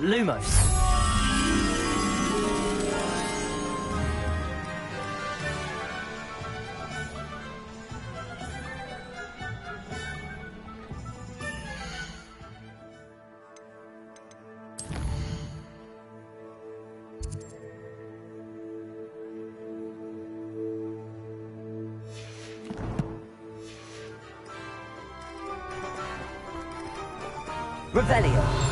Lumos. Revelio.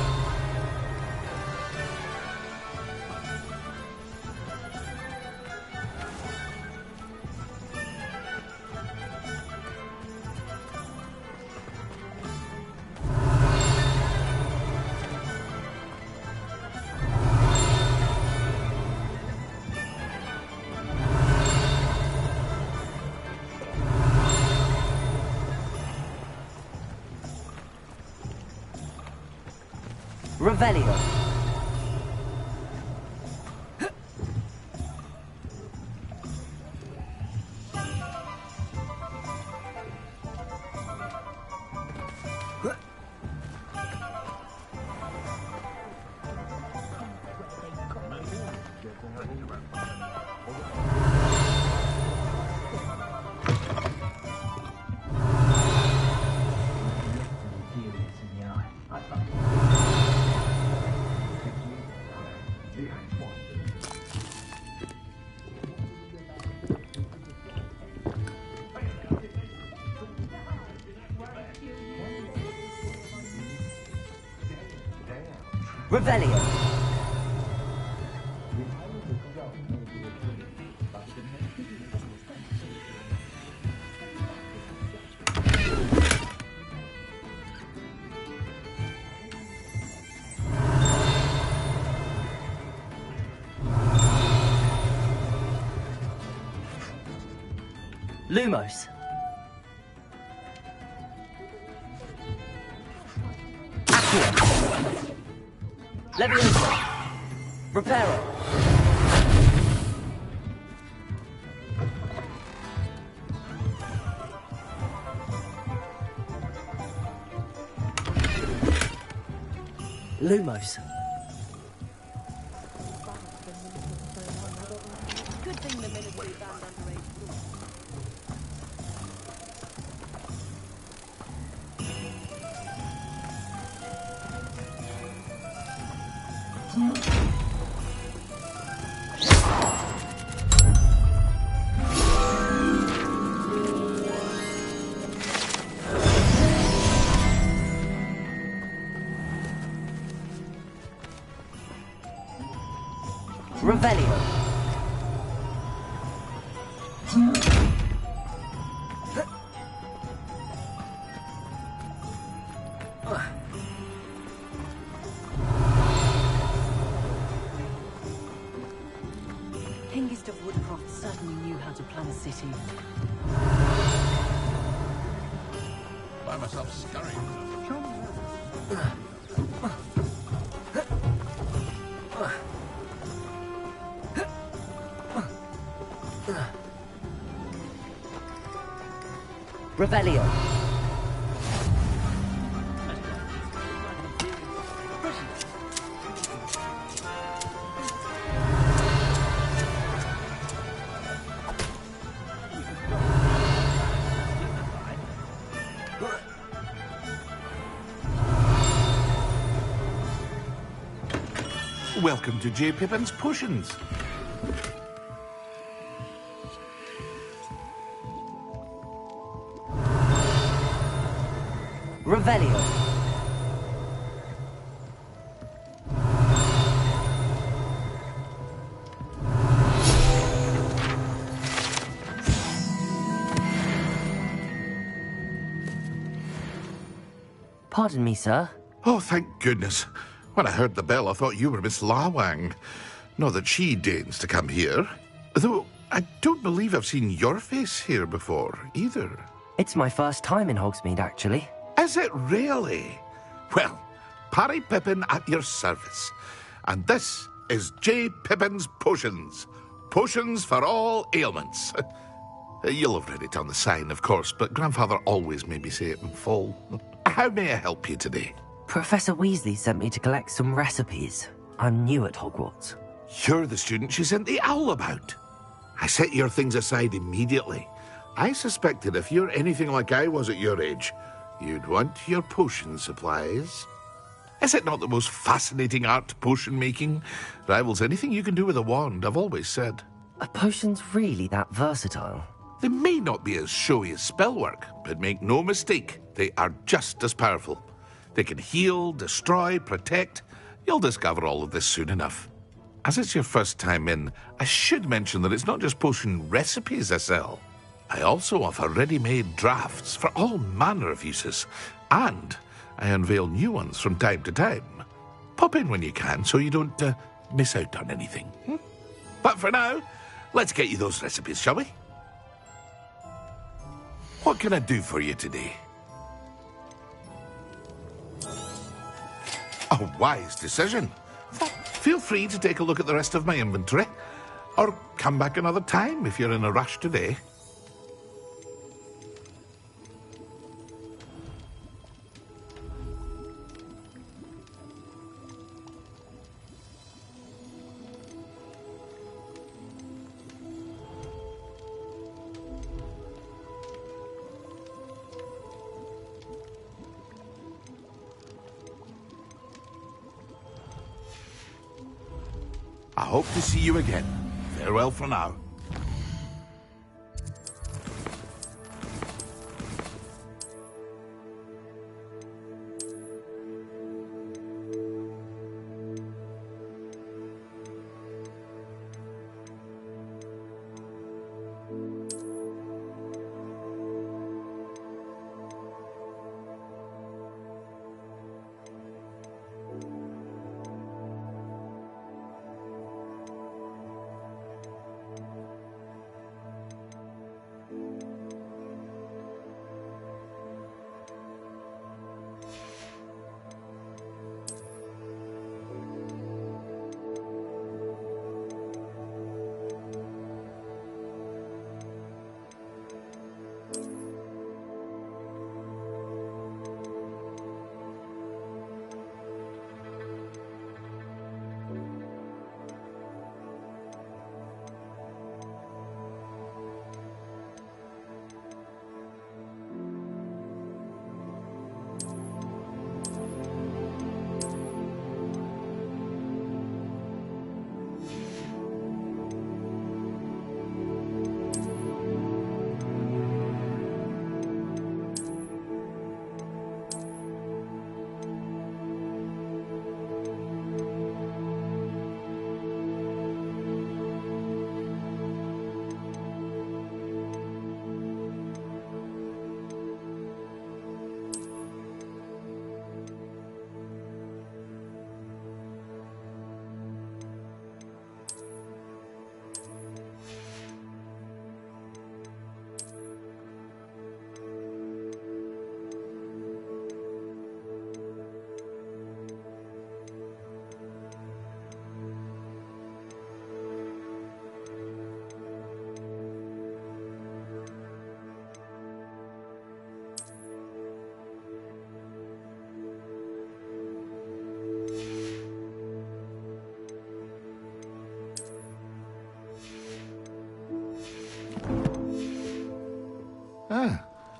Revelio. Revelio. Lumos. Levioso. Reparo. Lumos. Good thing the military banned underage. Revelio. Hengist of Woodcroft certainly knew how to plan a city. Find myself scurrying. Revelio. Welcome to J. Pippin's Potions. Revelio. Pardon me, sir. Oh, thank goodness. When I heard the bell, I thought you were Miss Lawang. Not that she deigns to come here. Though I don't believe I've seen your face here before, either. It's my first time in Hogsmeade, actually. Is it really? Well, Parry Pippin at your service. And this is J. Pippin's Potions. Potions for all ailments. You'll have read it on the sign, of course, but Grandfather always made me say it in full. How may I help you today? Professor Weasley sent me to collect some recipes. I'm new at Hogwarts. You're the student she sent the owl about. I set your things aside immediately. I suspected if you're anything like I was at your age, you'd want your potion supplies. Is it not the most fascinating art, potion making? Rivals anything you can do with a wand, I've always said. Are potions really that versatile? They may not be as showy as spellwork, but make no mistake, they are just as powerful. They can heal, destroy, protect. You'll discover all of this soon enough. As it's your first time in, I should mention that it's not just potion recipes I sell. I also offer ready-made drafts for all manner of uses, and I unveil new ones from time to time. Pop in when you can so you don't miss out on anything. But for now, let's get you those recipes, shall we? What can I do for you today? A wise decision. Feel free to take a look at the rest of my inventory, or come back another time if you're in a rush today. I hope to see you again. Farewell for now.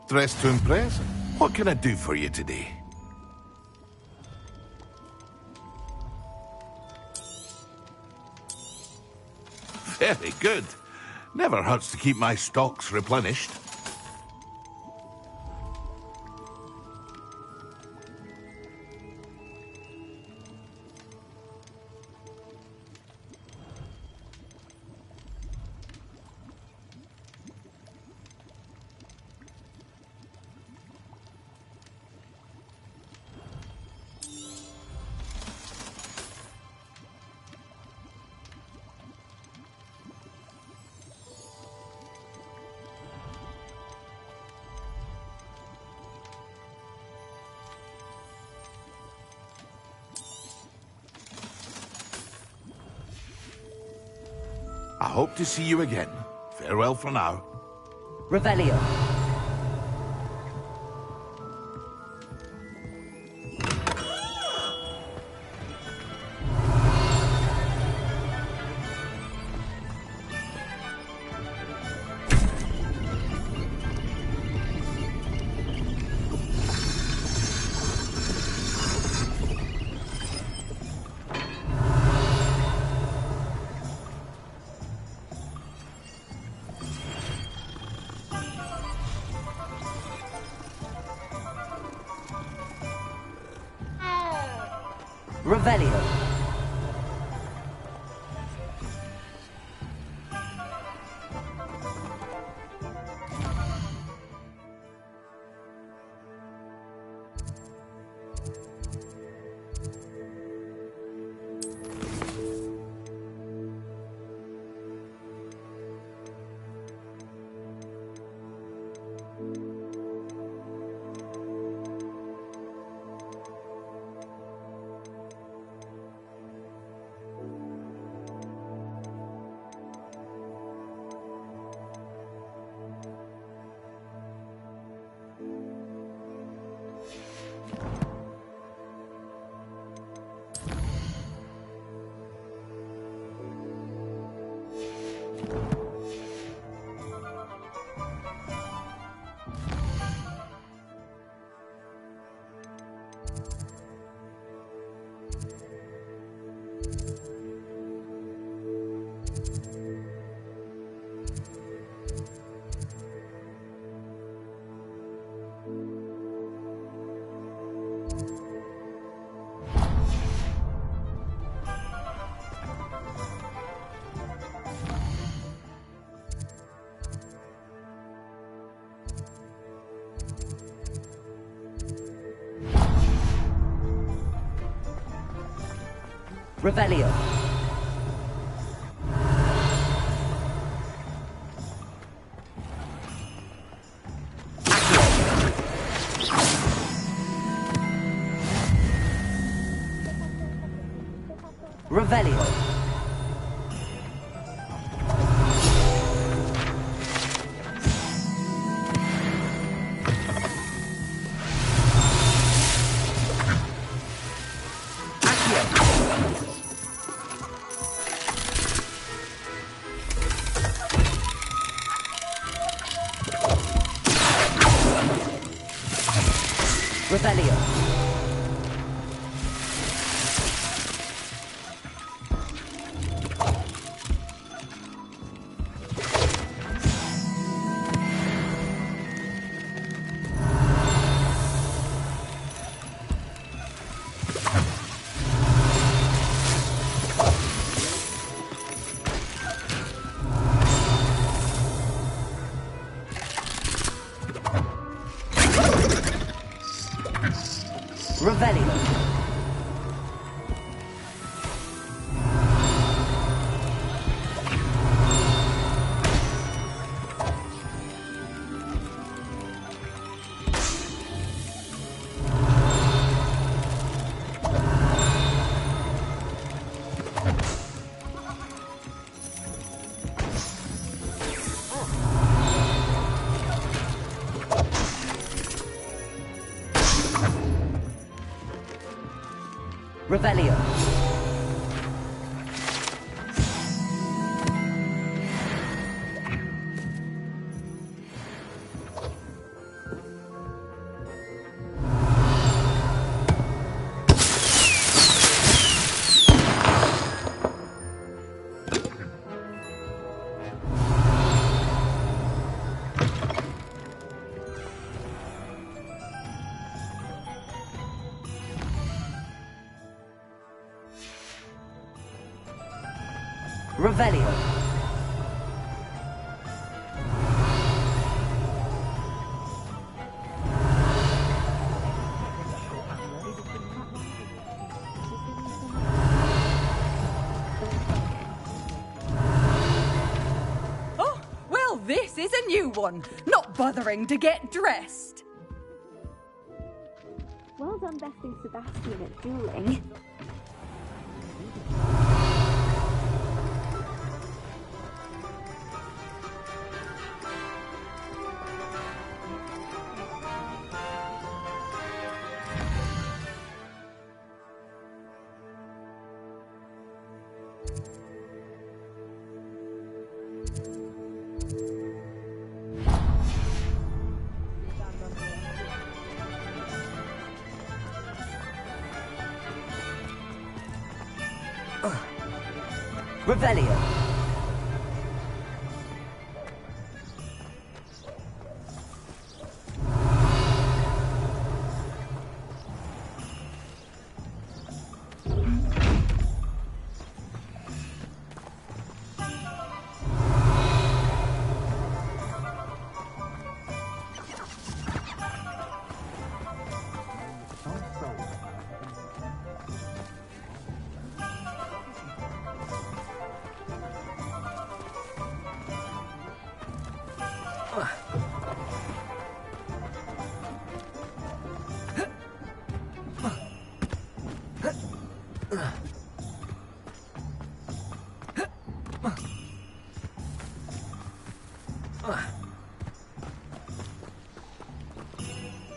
Dressed to impress? What can I do for you today? Very good. Never hurts to keep my stocks replenished. I hope to see you again. Farewell for now. Revelio. Revelio. Revelio. Revelio. Revelio. Revelio. Revelio. Revelio. Oh, well, this is a new one. Not bothering to get dressed. Well done besting Sebastian at dueling. Revelio.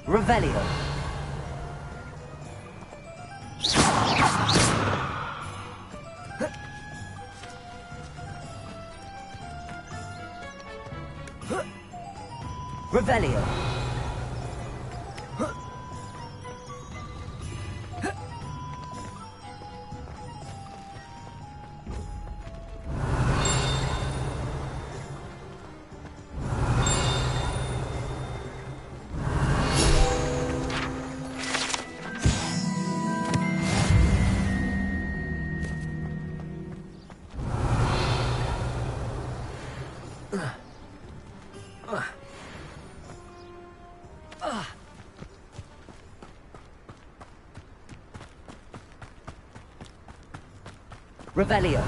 Revelio. Revelio. Revelio.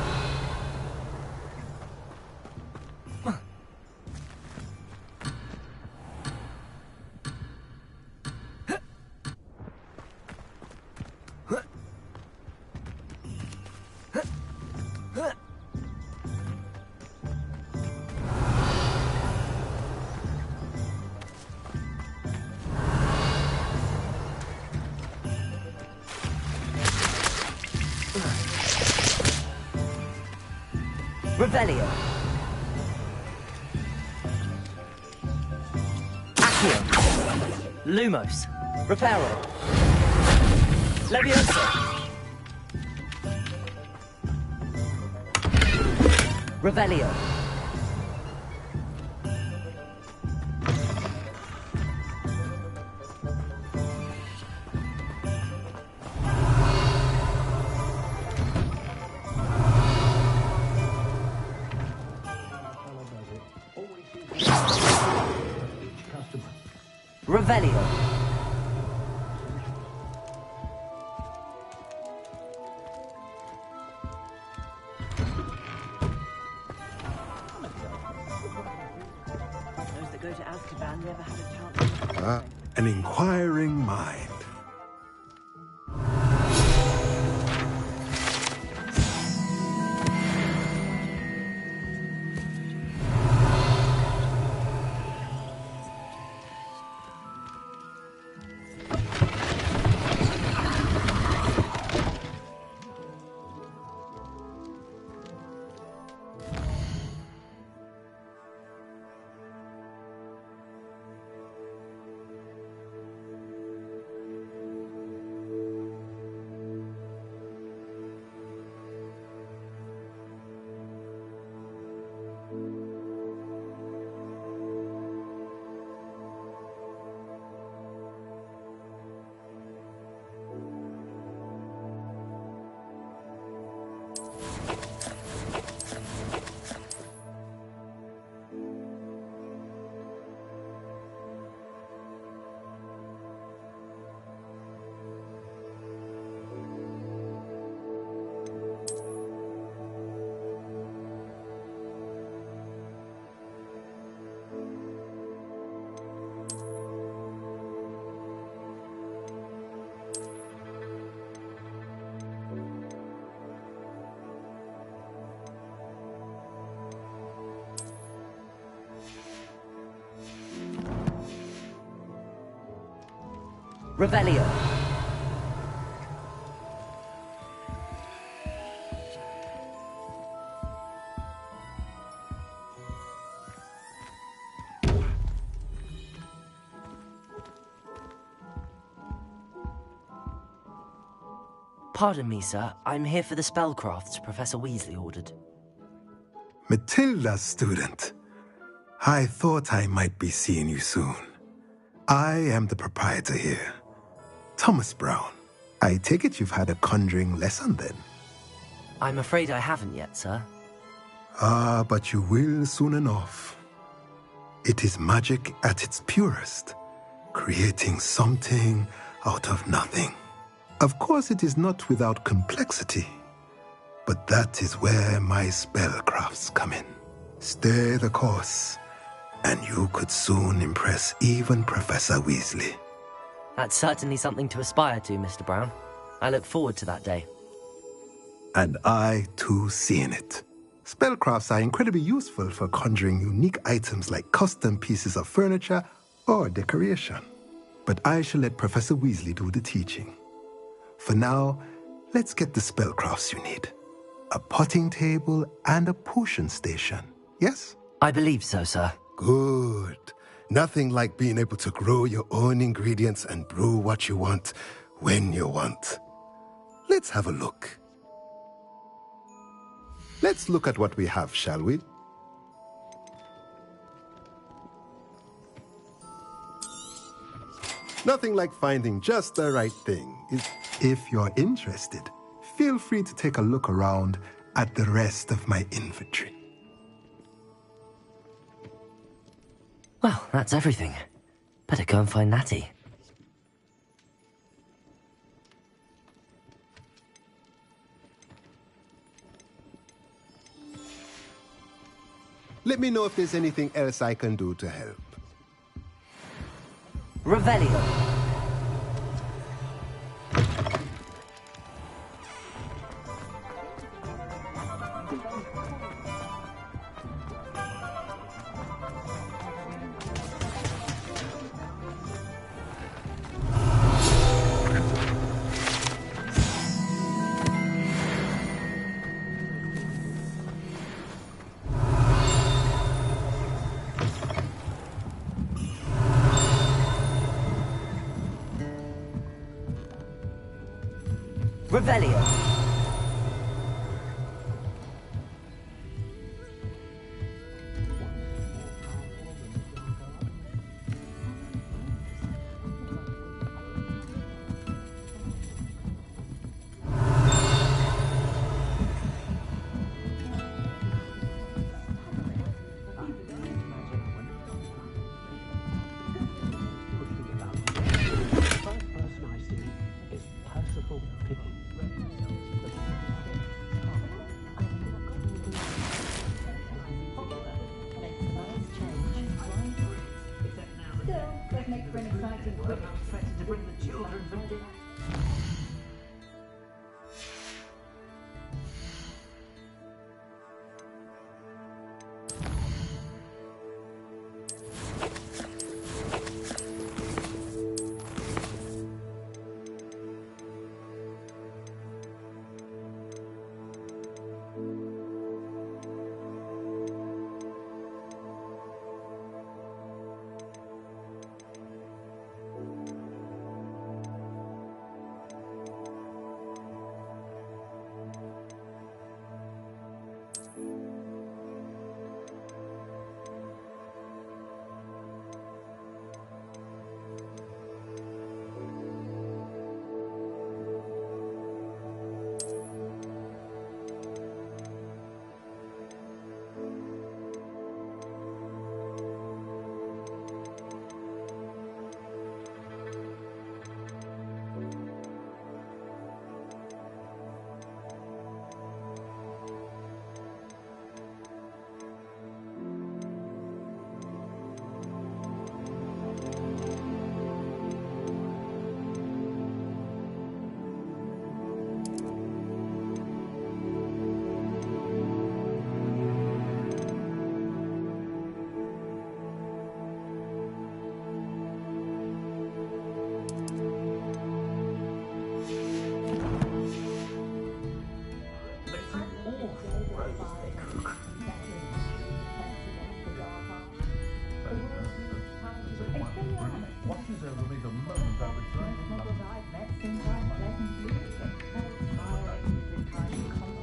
Revelio. Accio. Lumos. Reparo. Leviosa. Revelio. Revelio. Those that go to Azkaban never had a chance. An inquiring mind. Revelio. Pardon me, sir. I'm here for the spellcrafts Professor Weasley ordered. Matilda's student. I thought I might be seeing you soon. I am the proprietor here, Thomas Brown. I take it you've had a conjuring lesson then? I'm afraid I haven't yet, sir. Ah, but you will soon enough. It is magic at its purest, creating something out of nothing. Of course, it is not without complexity, but that is where my spellcrafts come in. Stay the course, And you could soon impress even Professor Weasley. That's certainly something to aspire to, Mr. Brown. I look forward to that day. And I, too, seen it. Spellcrafts are incredibly useful for conjuring unique items like custom pieces of furniture or decoration. But I shall let Professor Weasley do the teaching. For now, let's get the spellcrafts you need. A potting table and a potion station, yes? I believe so, sir. Good. Nothing like being able to grow your own ingredients and brew what you want, when you want. Let's have a look. Let's look at what we have, shall we? Nothing like finding just the right thing. If you're interested, feel free to take a look around at the rest of my inventory. Well, that's everything. Better go and find Natty. Let me know if there's anything else I can do to help. Revelio. Revelio.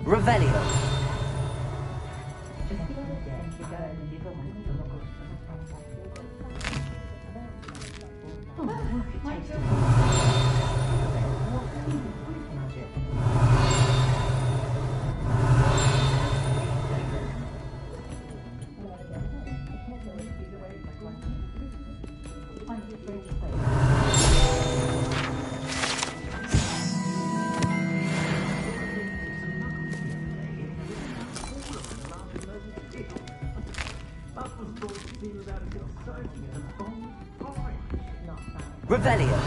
Revelio. Revelio.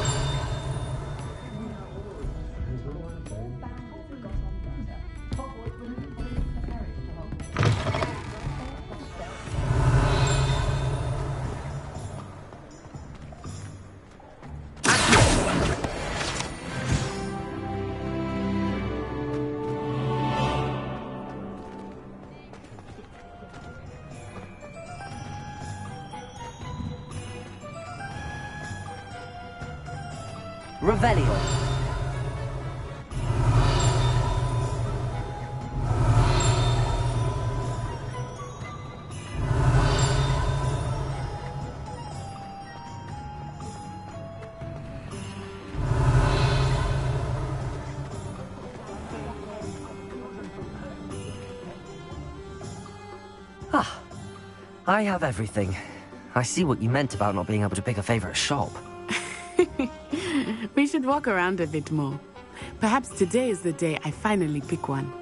Revelio. Ah, I have everything. I see what you meant about not being able to pick a favorite shop. We should walk around a bit more. Perhaps today is the day I finally pick one.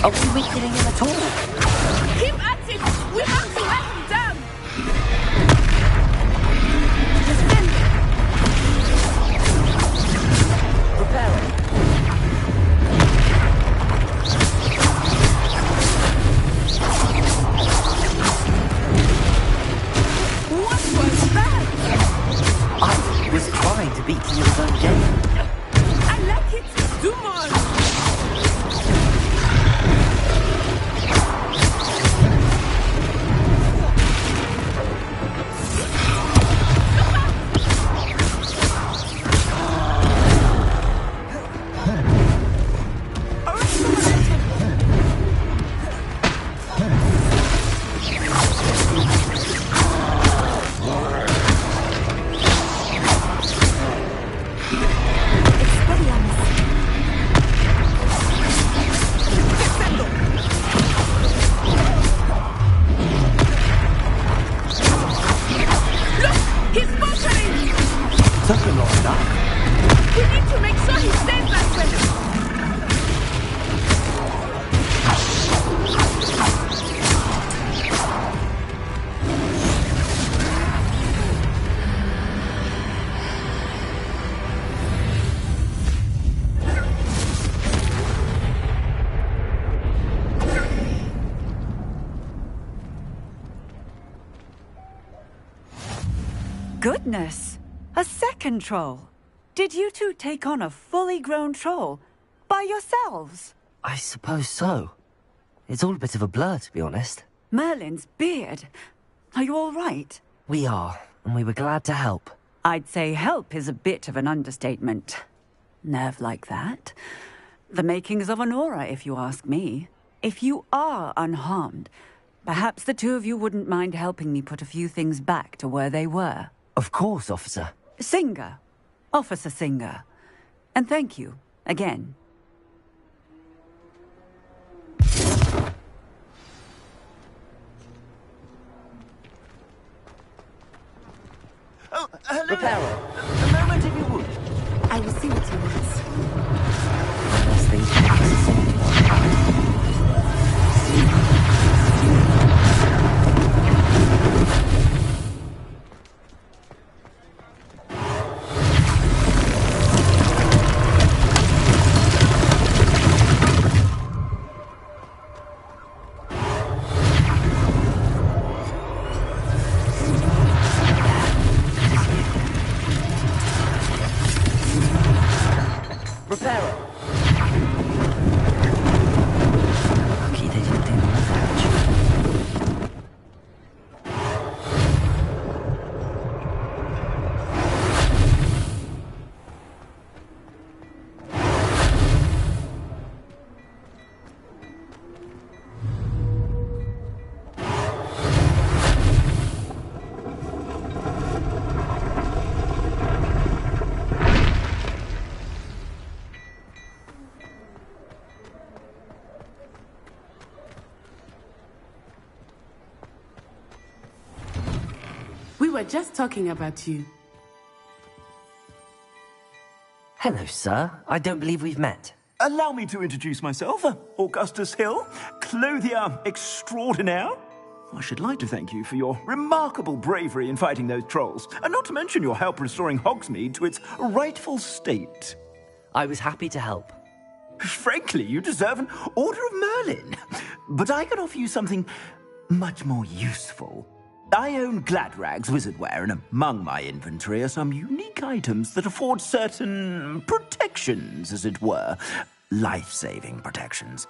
Are we weakening him at all? Keep at it! We have to let him down! Preparing. What was that? I was trying to beat Tio's own game. I like it! Do more! Goodness! A second troll! Did you two take on a fully grown troll? By yourselves? I suppose so. It's all a bit of a blur, to be honest. Merlin's beard. Are you all right? We are, and we were glad to help. I'd say help is a bit of an understatement. Nerve like that. The makings of an aura, if you ask me. If you are unharmed, perhaps the two of you wouldn't mind helping me put a few things back to where they were. Of course, officer. Singer. Officer Singer. And thank you, again. Oh, hello. Reparo, a moment if you would. I will see what he wants. Unless things pass. We were just talking about you. Hello, sir. I don't believe we've met. Allow me to introduce myself, Augustus Hill, clothier extraordinaire. I should like to thank you for your remarkable bravery in fighting those trolls, and not to mention your help restoring Hogsmeade to its rightful state. I was happy to help. Frankly, you deserve an Order of Merlin. But I can offer you something much more useful. I own Gladrag's wizardware, and among my inventory are some unique items that afford certain protections, as it were. Life-saving protections.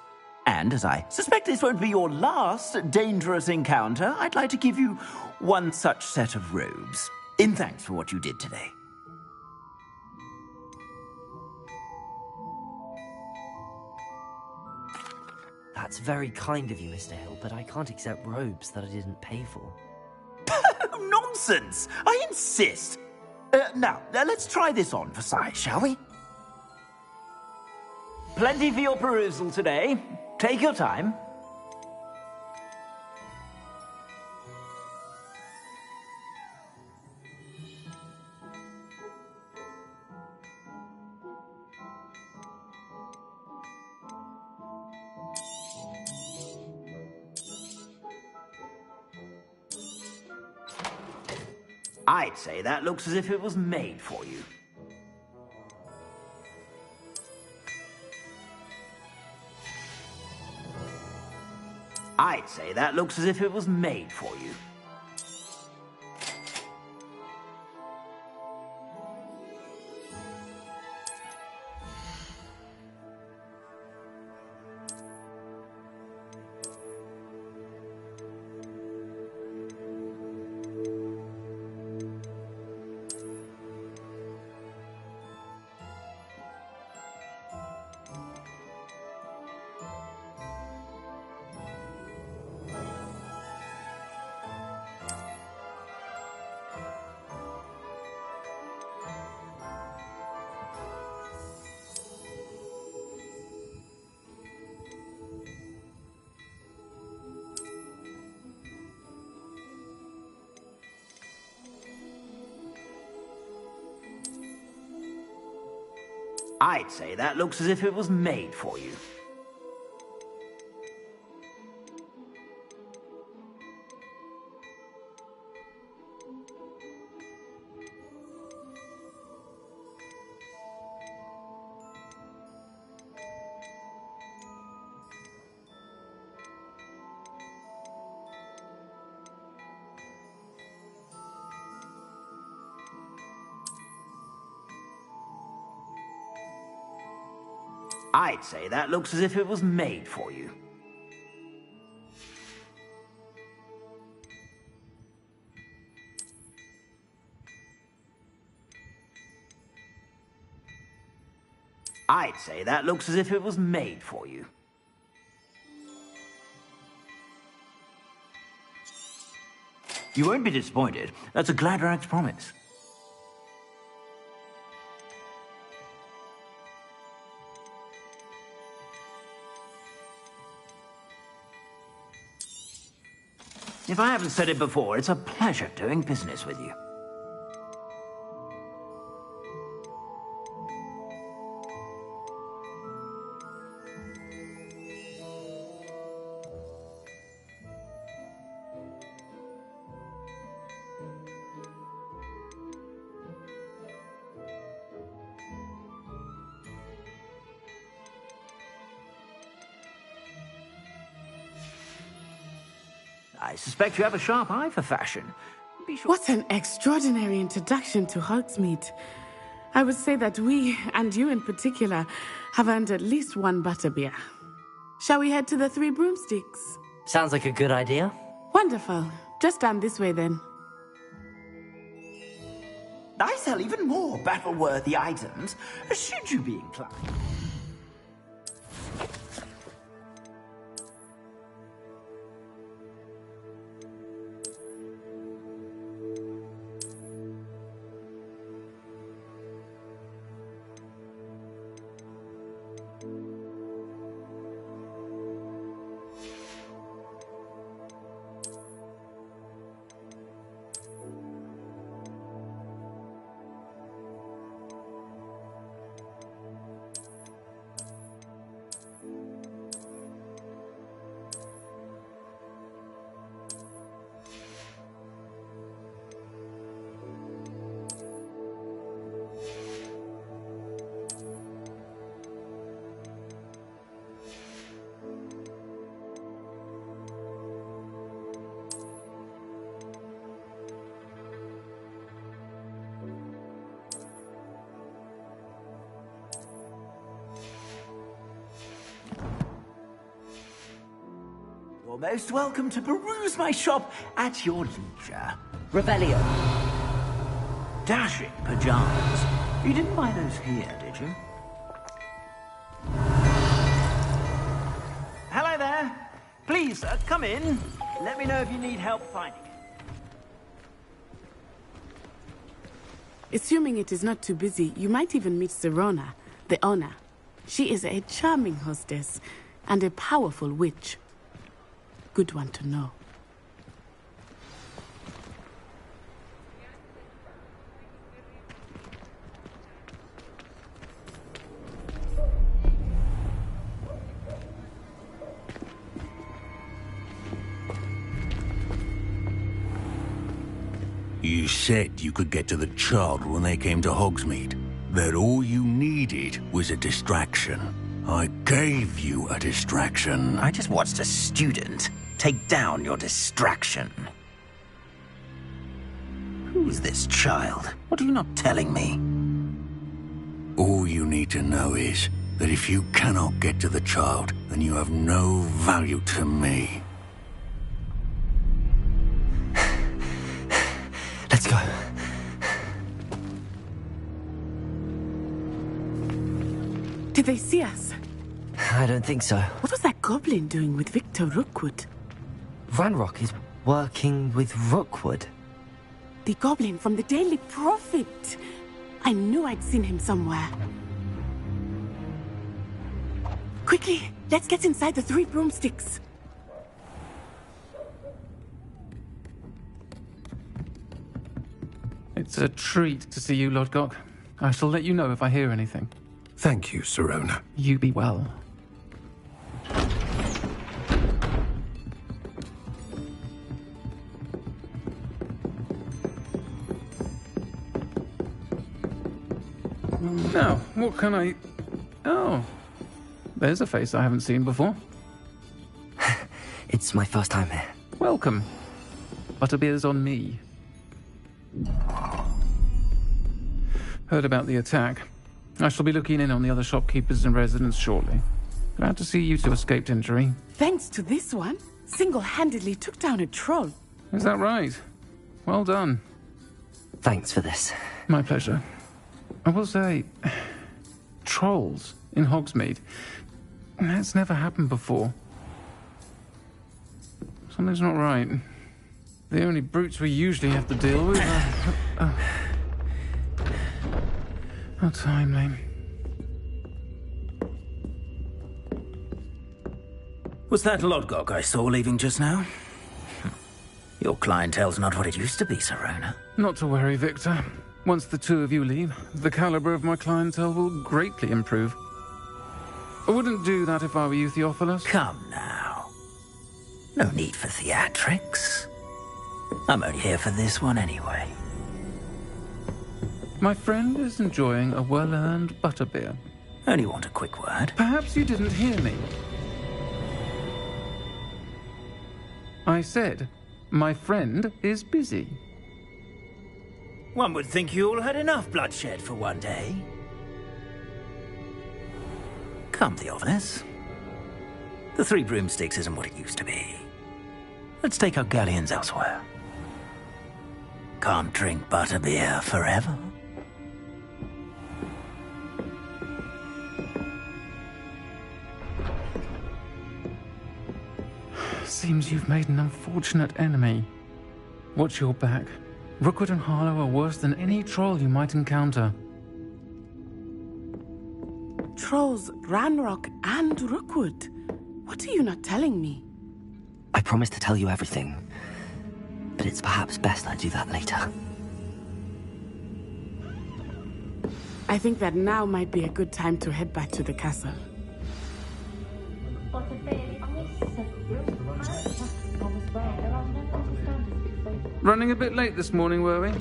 And as I suspect this won't be your last dangerous encounter, I'd like to give you one such set of robes, in thanks for what you did today. That's very kind of you, Mr. Hill, but I can't accept robes that I didn't pay for. Nonsense! I insist! Now, let's try this on for size, shall we? Plenty for your perusal today. Take your time. I'd say that looks as if it was made for you. I'd say that looks as if it was made for you. I'd say that looks as if it was made for you. I'd say that looks as if it was made for you. I'd say that looks as if it was made for you. You won't be disappointed. That's a Gladrag's promise. If I haven't said it before, it's a pleasure doing business with you. I suspect you have a sharp eye for fashion. Be sure. What an extraordinary introduction to Hogsmeade. I would say that we, and you in particular, have earned at least one butterbeer. Shall we head to the Three Broomsticks? Sounds like a good idea. Wonderful. Just down this way then. I sell even more battle-worthy items, should you be inclined. most welcome to peruse my shop at your leisure. Revelio. Dashing pajamas. You didn't buy those here, did you? Hello there. Please, come in. Let me know if you need help finding it. Assuming it is not too busy, you might even meet Sirona, the owner. She is a charming hostess and a powerful witch. Good one to know. You said you could get to the child when they came to Hogsmeade. That all you needed was a distraction. I gave you a distraction. I just watched a student take down your distraction. Who's this child? What are you not telling me? All you need to know is that if you cannot get to the child, then you have no value to me. Let's go. Did they see us? I don't think so. What was that goblin doing with Victor Rookwood? Ranrock is working with Rookwood. The goblin from the Daily Prophet. I knew I'd seen him somewhere. Quickly, let's get inside the 3 broomsticks. It's a treat to see you, Lodgok. I shall let you know if I hear anything. Thank you, Sirona. You be well. Now, what can I... Oh, there's a face I haven't seen before. It's my first time here. Welcome. Butterbeer's on me. Heard about the attack. I shall be looking in on the other shopkeepers and residents shortly. Glad to see you two escaped injury. Thanks to this one, single-handedly took down a troll. Is that right? Well done. Thanks for this. My pleasure. I will say, trolls in Hogsmeade. That's never happened before. Something's not right. The only brutes we usually have to deal with are... How timely. Was that Lodgok I saw leaving just now? Your clientele's not what it used to be, Sirona. Not to worry, Victor. Once the two of you leave, the caliber of my clientele will greatly improve. I wouldn't do that if I were you, Theophilus. Come now. No need for theatrics. I'm only here for this one anyway. My friend is enjoying a well-earned butterbeer. Only want a quick word. Perhaps you didn't hear me. I said, my friend is busy. One would think you all had enough bloodshed for one day. Come, Theophilus. The 3 broomsticks isn't what it used to be. Let's take our galleons elsewhere. Can't drink butterbeer forever. Seems you've made an unfortunate enemy. Watch your back. Rookwood and Harlow are worse than any troll you might encounter. Trolls, Ranrock, and Rookwood. What are you not telling me? I promised to tell you everything, but it's perhaps best I do that later. I think that now might be a good time to head back to the castle. Running a bit late this morning, were we?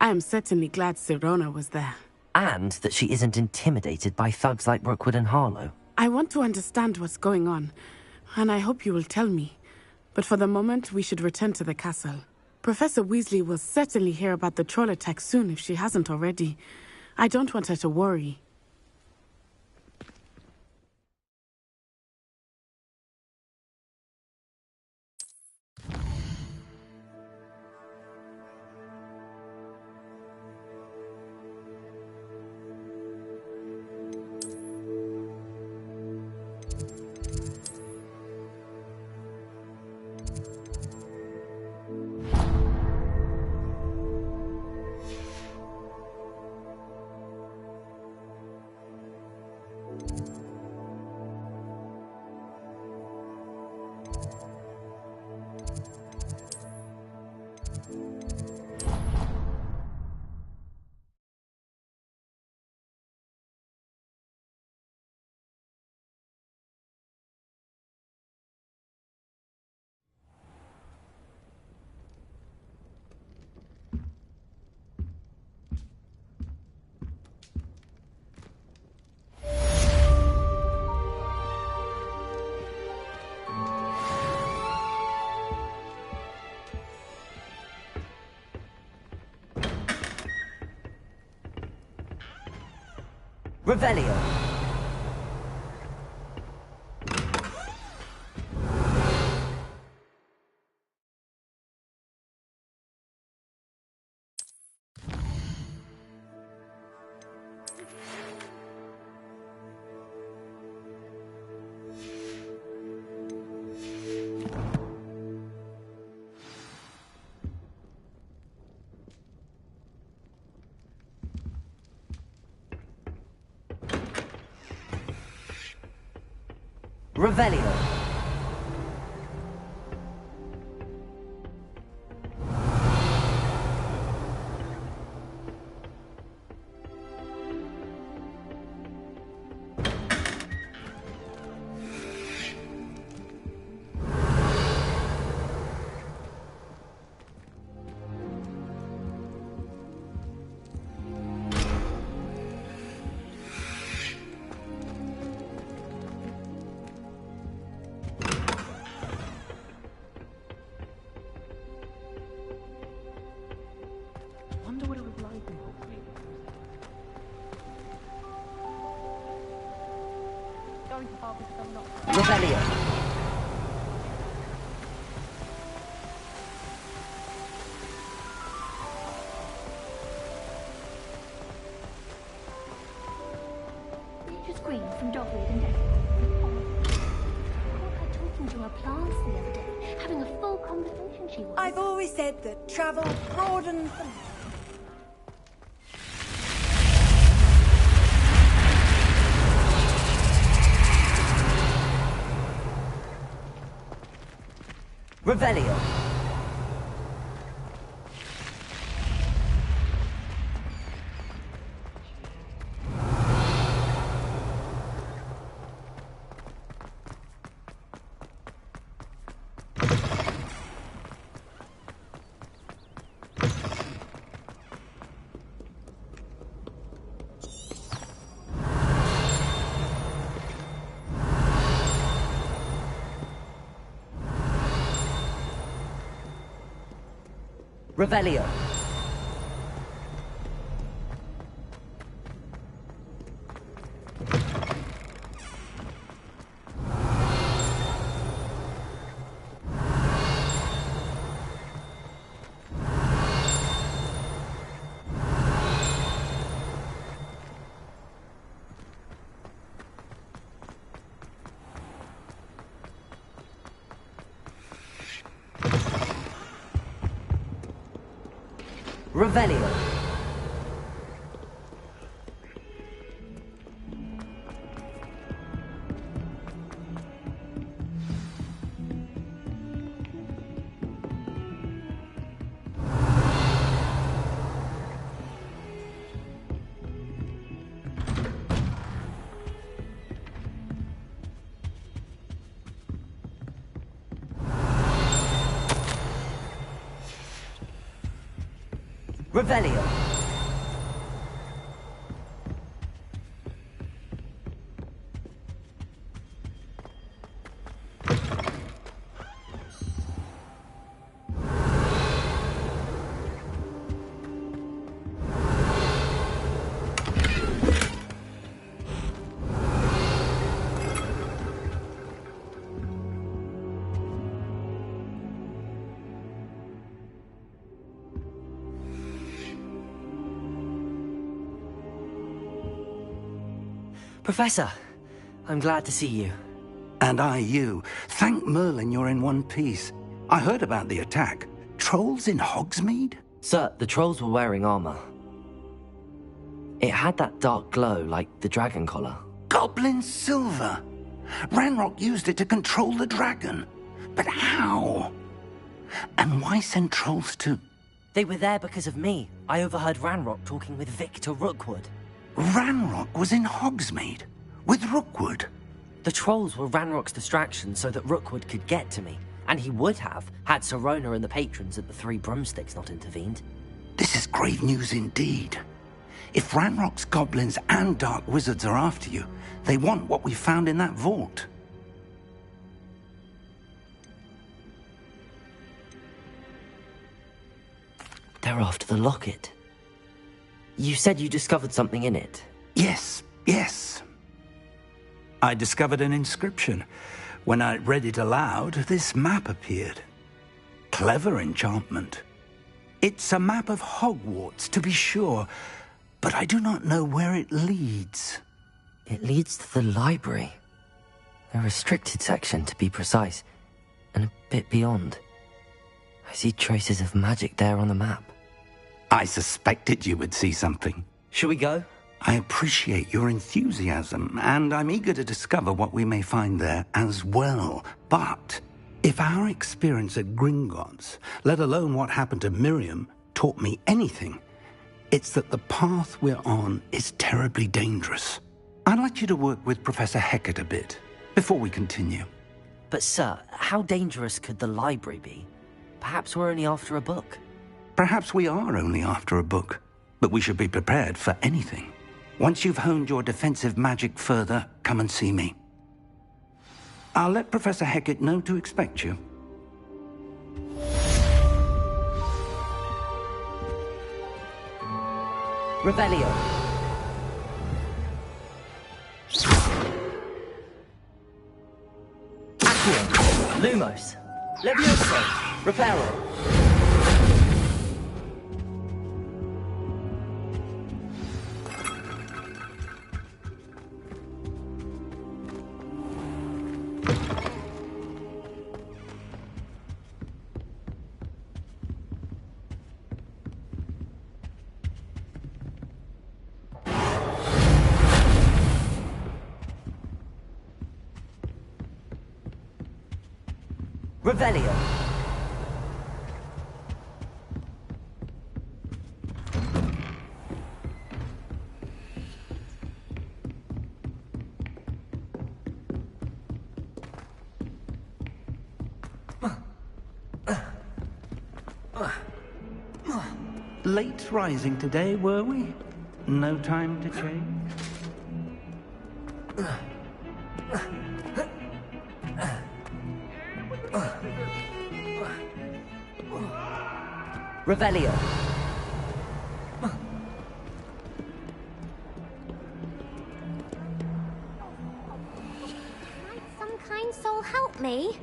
I am certainly glad Sirona was there. And that she isn't intimidated by thugs like Rookwood and Harlow. I want to understand what's going on, and I hope you will tell me. But for the moment, we should return to the castle. Professor Weasley will certainly hear about the troll attack soon if she hasn't already. I don't want her to worry. Revelio. Revelio. Revelio. Nature's green from dogweed and everything. I caught her talking to her plants the other day, having a full conversation she was. I've always said that travel broadens the... Revelio. Revelio. Revelio. Revelio. Professor, I'm glad to see you. And I you. Thank Merlin you're in one piece. I heard about the attack. Trolls in Hogsmeade? Sir, the trolls were wearing armor. It had that dark glow like the dragon collar. Goblin silver! Ranrock used it to control the dragon. But how? And why send trolls to... They were there because of me. I overheard Ranrock talking with Victor Rookwood. Ranrock was in Hogsmeade? With Rookwood? The trolls were Ranrock's distraction so that Rookwood could get to me. And he would have, had Sirona and the patrons at the Three Broomsticks not intervened. This is grave news indeed. If Ranrock's goblins and dark wizards are after you, they want what we found in that vault. They're after the locket. You said you discovered something in it. Yes. I discovered an inscription. When I read it aloud, this map appeared. Clever enchantment. It's a map of Hogwarts, to be sure, but I do not know where it leads. It leads to the library. A restricted section, to be precise, and a bit beyond. I see traces of magic there on the map. I suspected you would see something. Shall we go? I appreciate your enthusiasm, and I'm eager to discover what we may find there as well. But if our experience at Gringotts, let alone what happened to Miriam, taught me anything, it's that the path we're on is terribly dangerous. I'd like you to work with Professor Hecat a bit, before we continue. But sir, how dangerous could the library be? Perhaps we're only after a book. Perhaps we are only after a book, but we should be prepared for anything. Once you've honed your defensive magic further, come and see me. I'll let Professor Hecat know to expect you. Revelio. Accio. Lumos. Levioso. Reparo. Revelio. Late rising today, were we? No time to change? Revelio. Some kind soul help me.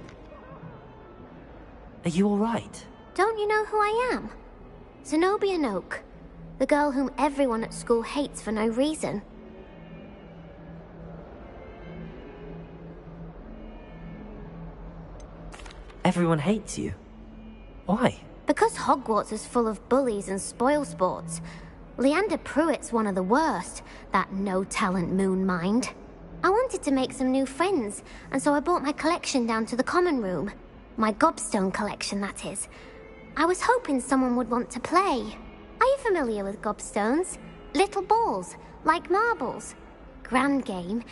Are you all right? Don't you know who I am? Zenobia Noak, the girl whom everyone at school hates for no reason. Everyone hates you. Why? Because Hogwarts is full of bullies and spoilsports. Leander Pruitt's one of the worst, that no-talent moon mind. I wanted to make some new friends, and so I brought my collection down to the common room. My gobstone collection, that is. I was hoping someone would want to play. Are you familiar with gobstones? Little balls, like marbles. Grand game.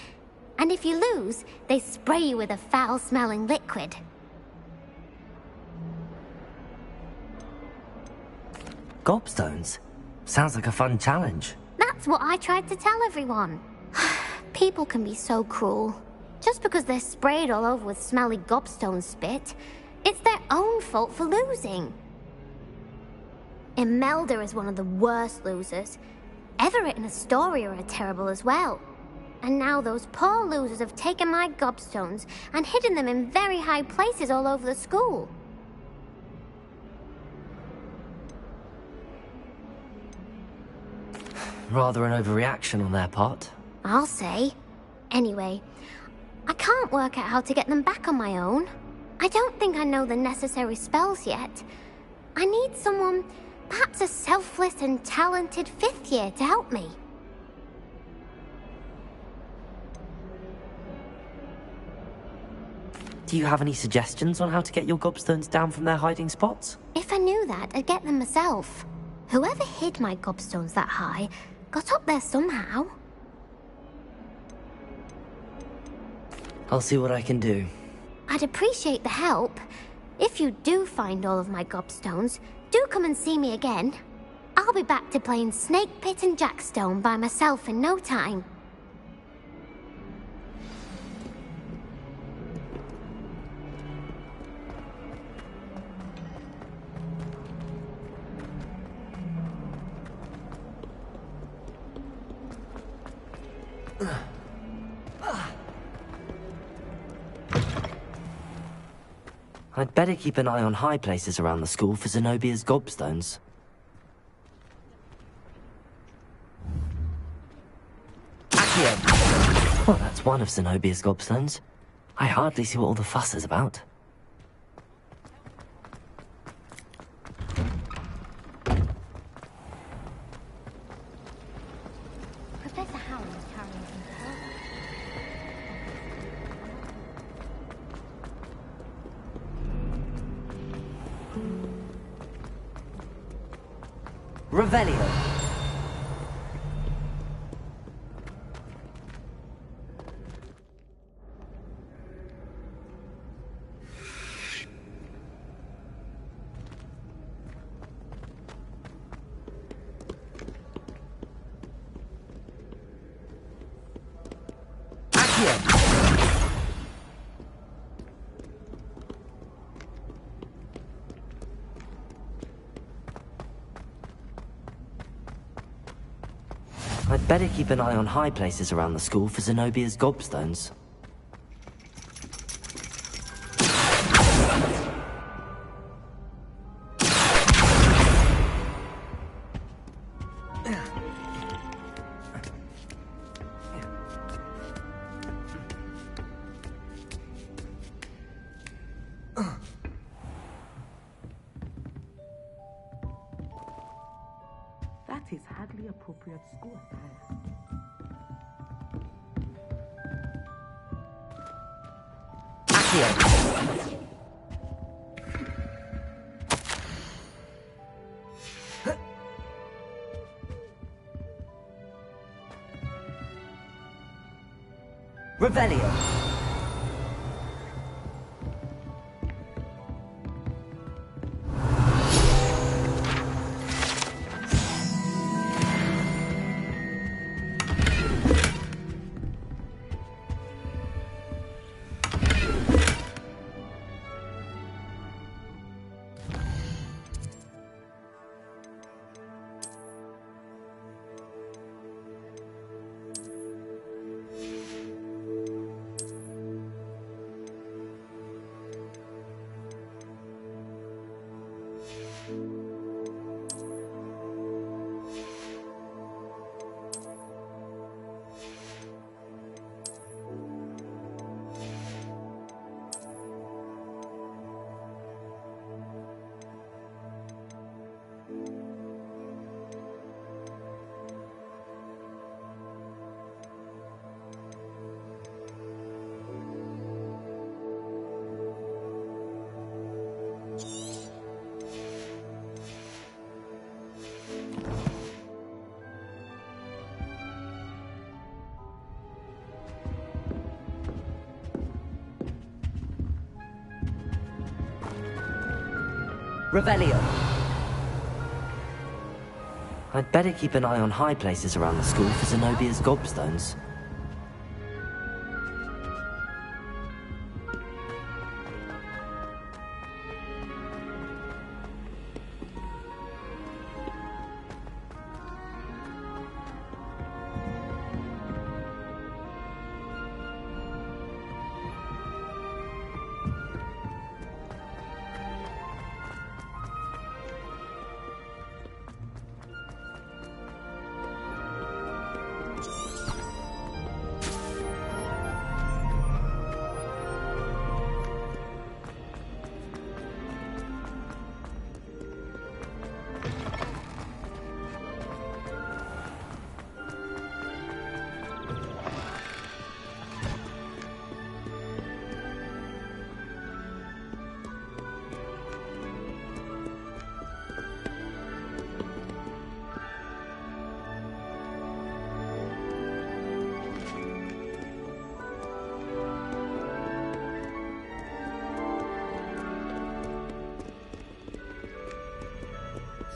And if you lose, they spray you with a foul-smelling liquid. Gobstones? Sounds like a fun challenge. That's what I tried to tell everyone. People can be so cruel. Just because they're sprayed all over with smelly gobstone spit, it's their own fault for losing. Imelda is one of the worst losers. Everett and Astoria are terrible as well. And now those poor losers have taken my gobstones and hidden them in very high places all over the school. Rather an overreaction on their part. I'll say. Anyway, I can't work out how to get them back on my own. I don't think I know the necessary spells yet. I need someone, perhaps a selfless and talented 5th year to help me. Do you have any suggestions on how to get your gobstones down from their hiding spots? If I knew that, I'd get them myself. Whoever hid my gobstones that high got up there somehow. I'll see what I can do. I'd appreciate the help. If you do find all of my gobstones, do come and see me again. I'll be back to playing Snake Pit and Jackstone by myself in no time. I'd better keep an eye on high places around the school for Zenobia's gobstones. Accio! Well, that's one of Zenobia's gobstones. I hardly see what all the fuss is about. Professor Howard is carrying some Revelio! I'd better keep an eye on high places around the school for Zenobia's gobstones. That is hardly appropriate school attire. Revelio! Revelio! I'd better keep an eye on high places around the school for Zenobia's gobstones.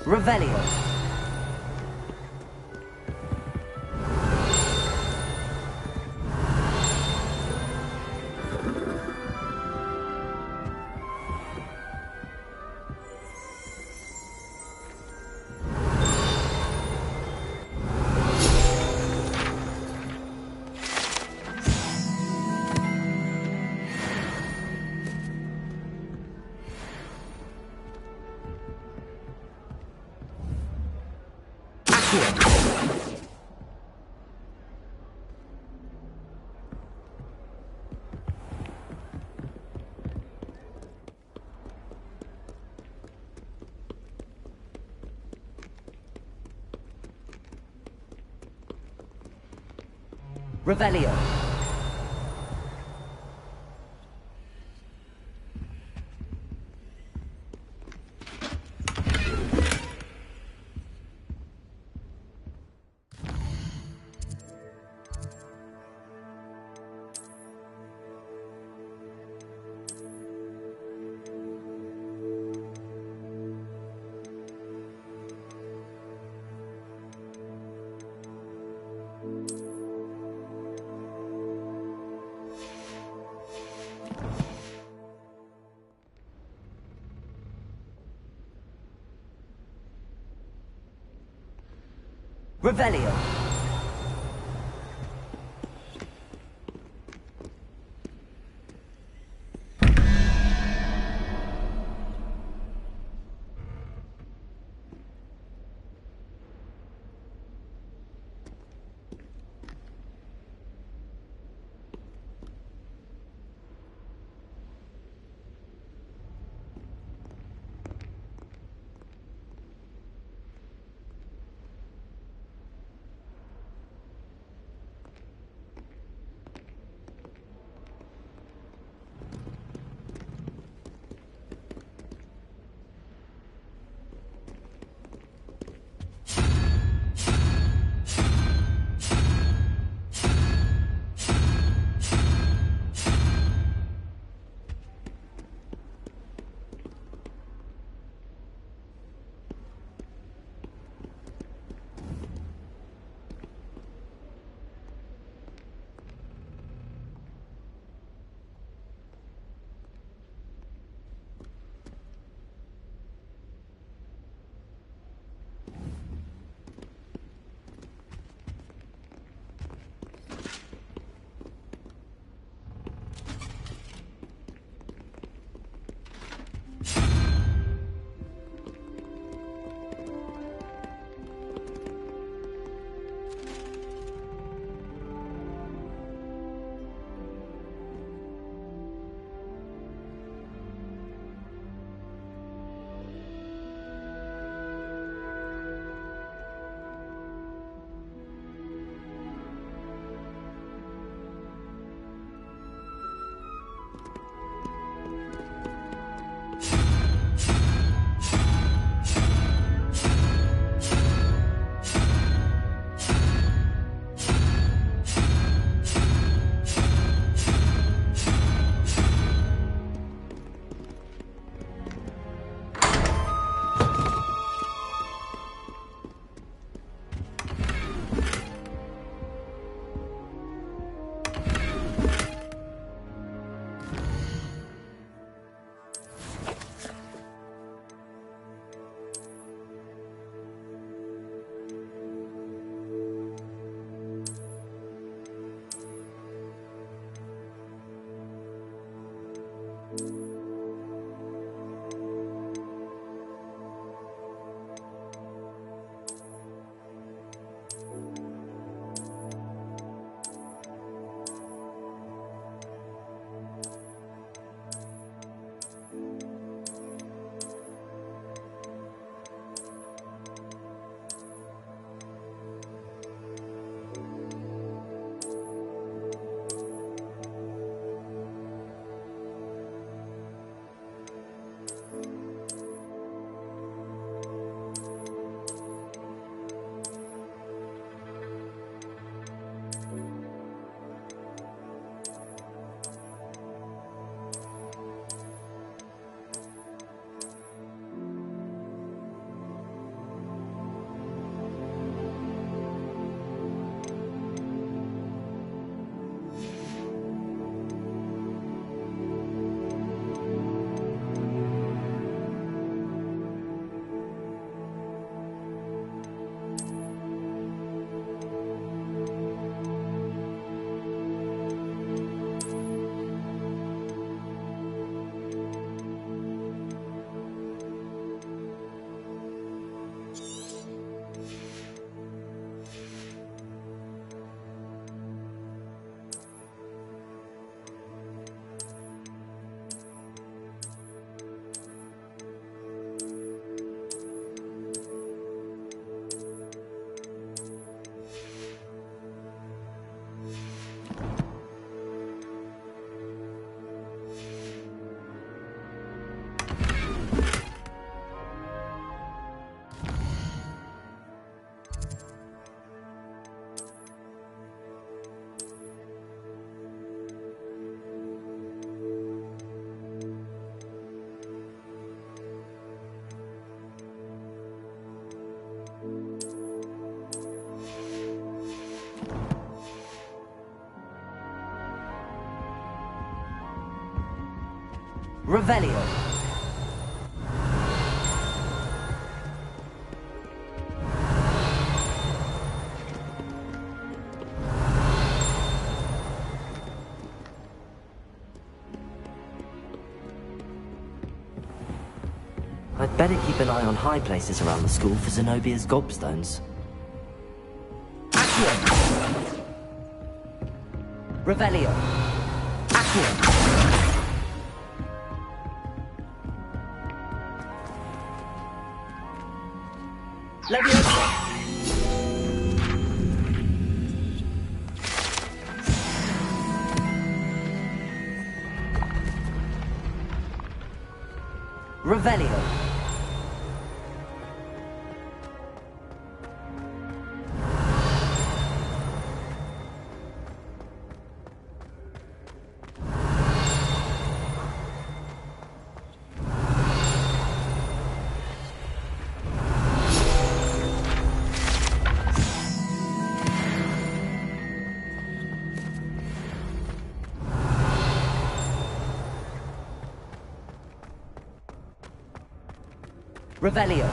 Revelio. Revelio. Revelio. Revelio. I'd better keep an eye on high places around the school for Zenobia's gobstones. Accio! Revelio! Accio! Leviosa! Revelio! Revelio.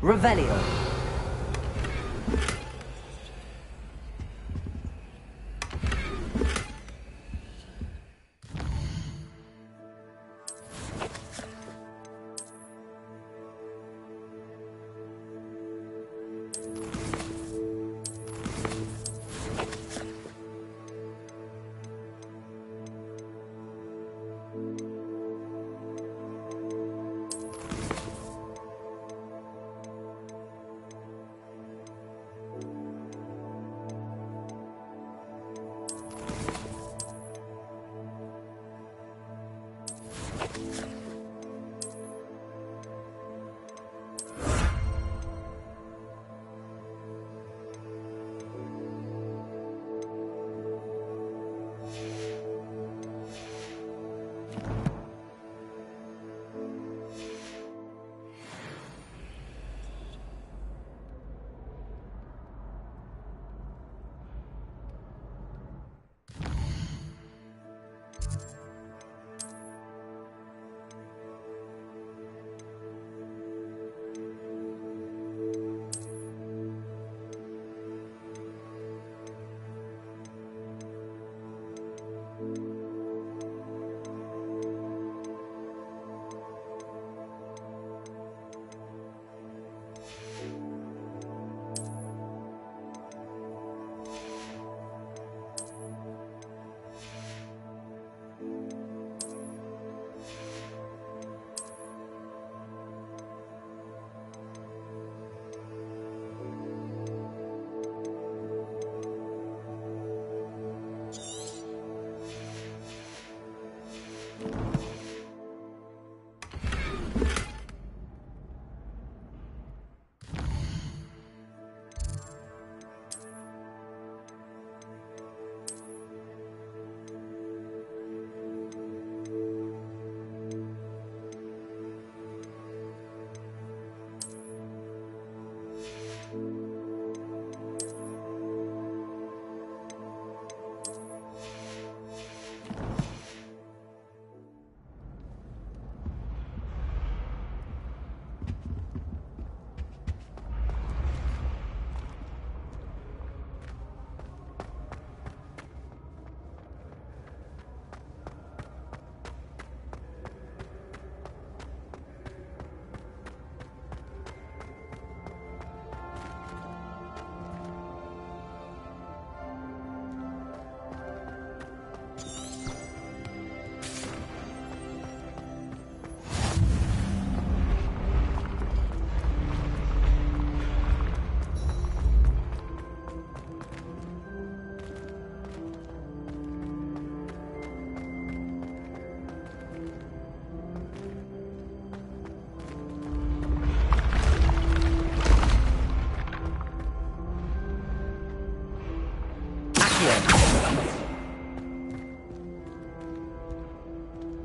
Revelio.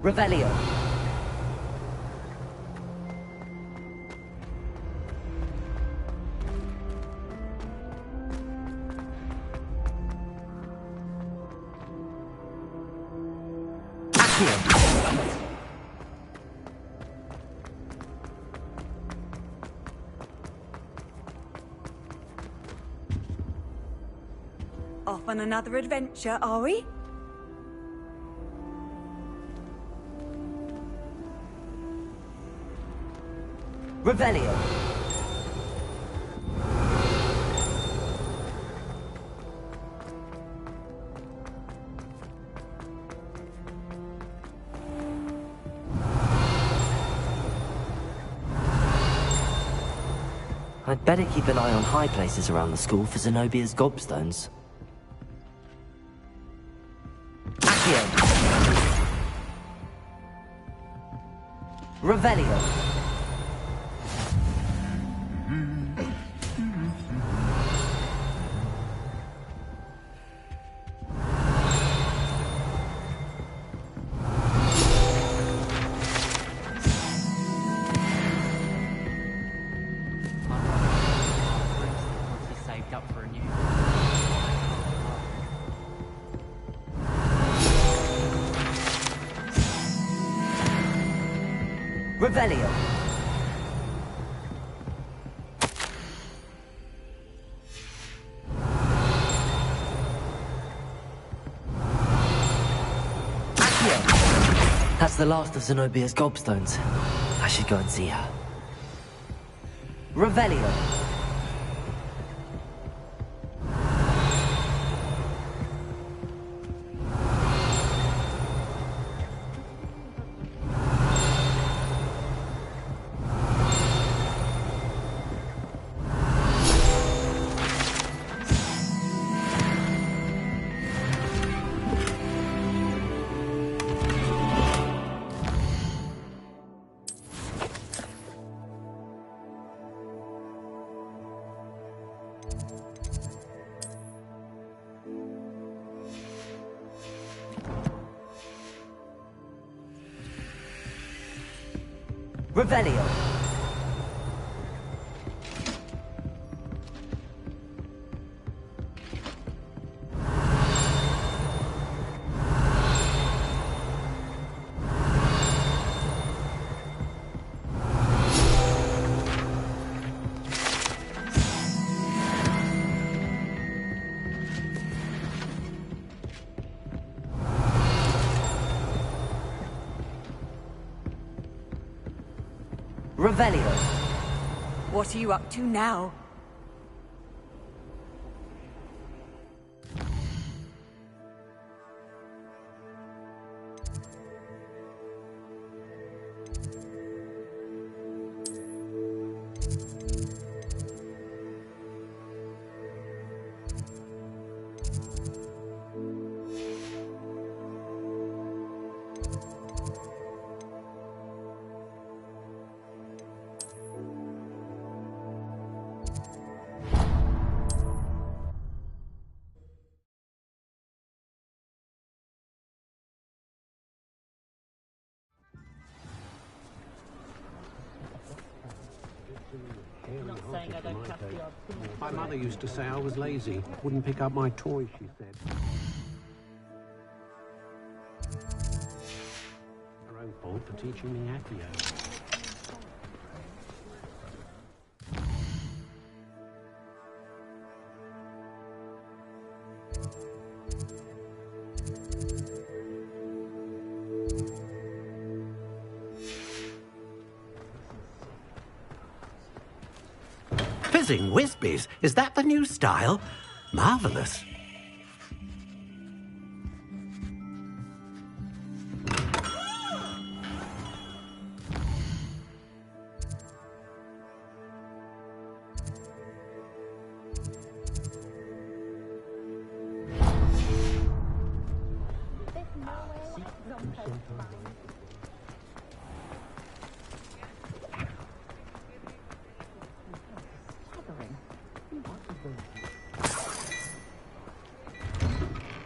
Revelio. Off on another adventure, are we? Revelio. I'd better keep an eye on high places around the school for Zenobia's gobstones. Accio. Revelio. Revelio. Accio. That's the last of Zenobia's gobstones. I should go and see her. Revelio. Revelio. Revelio. What are you up to now? My mother used to say I was lazy, wouldn't pick up my toys, she said. Her own fault for teaching me Accio. Fizzing Whizbies, is that the new style? Marvellous.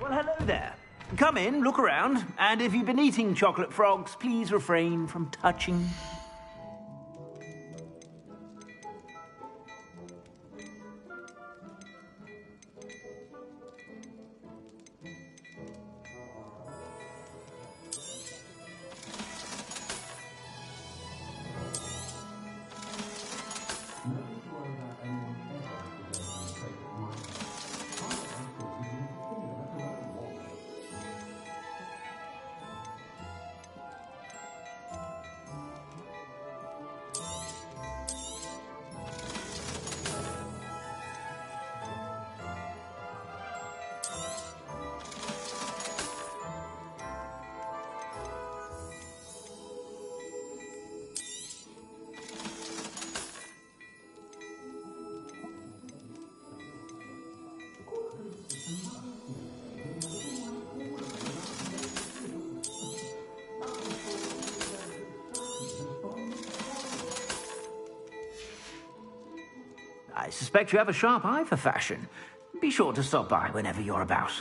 Well, hello there. Come in, look around, and if you've been eating chocolate frogs, please refrain from touching. I suspect you have a sharp eye for fashion. Be sure to stop by whenever you're about.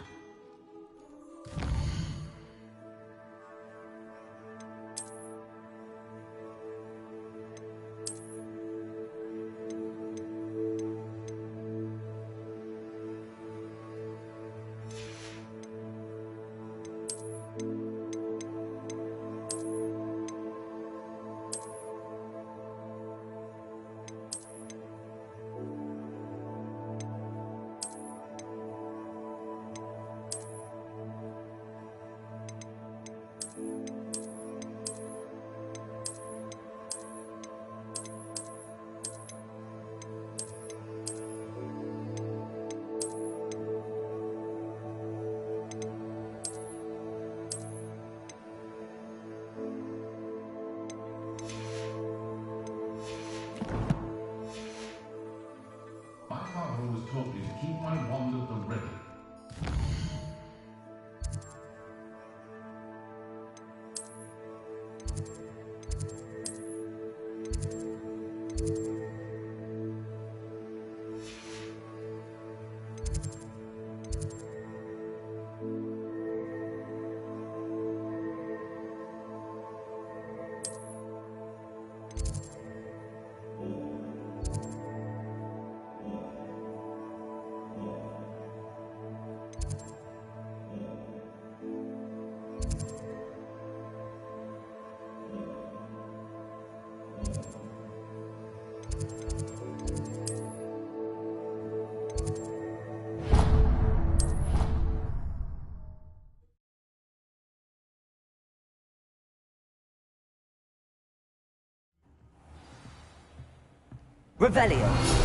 Revelio.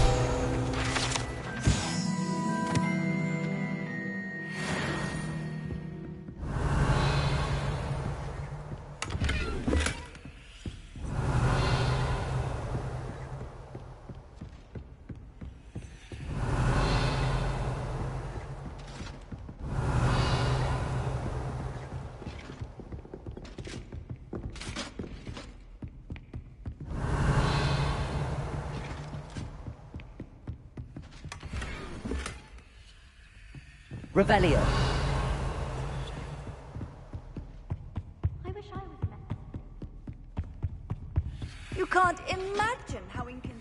Revelio. I wish I was met. You can't imagine how inconvenient.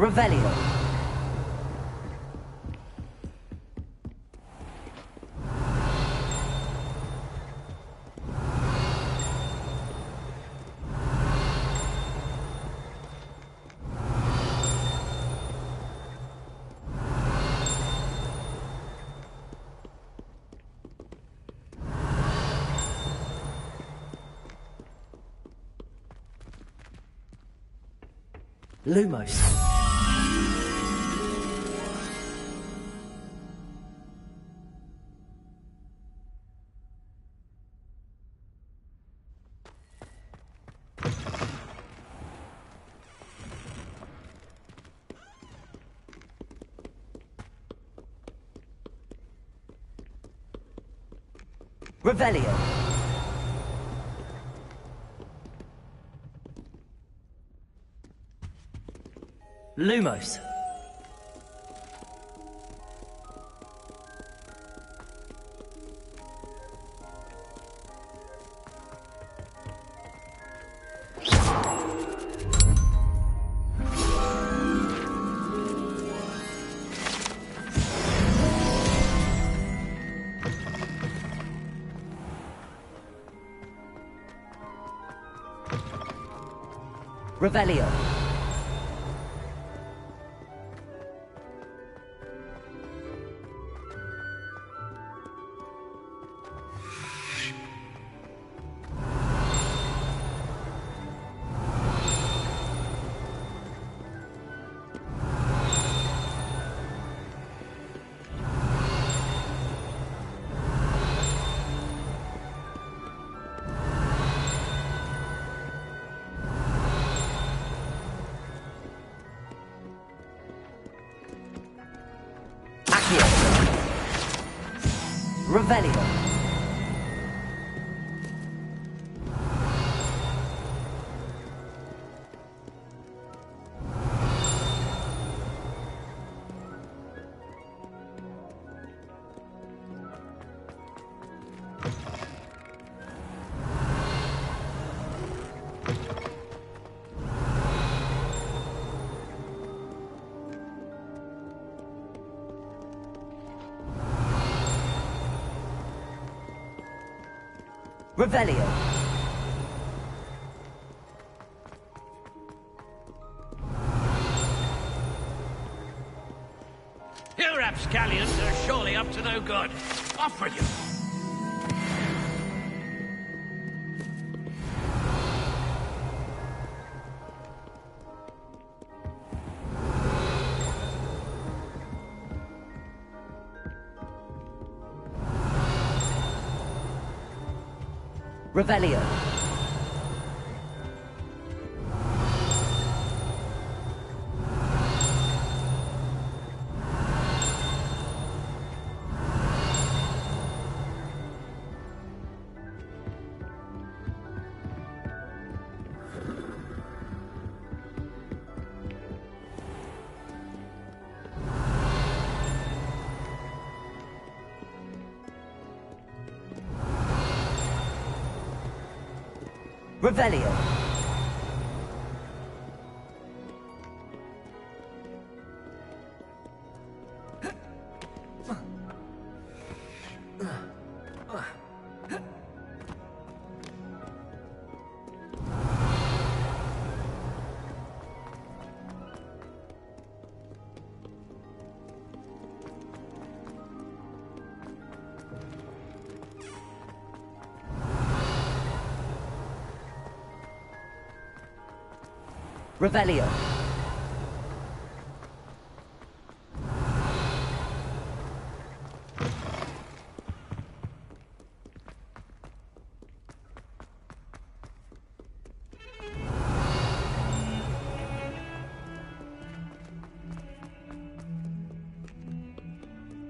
Revelio. Lumos. Revelio. Lumos. Revelio. Revelio. Revelio. You rapscallions are surely up to no good. Off with you. Revelio. Revelio. Revelio.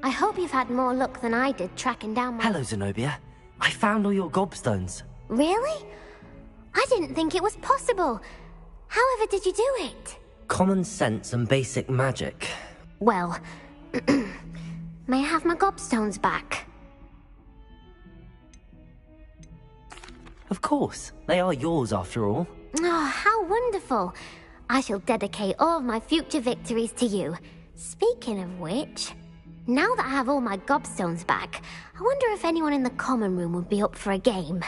I hope you've had more luck than I did tracking down my... Hello, Zenobia. I found all your gobstones. Really? I didn't think it was possible. However did you do it? Common sense and basic magic. Well, may I have my gobstones back? Of course. They are yours, after all. Oh, how wonderful. I shall dedicate all of my future victories to you. Speaking of which, now that I have all my gobstones back, I wonder if anyone in the common room would be up for a game.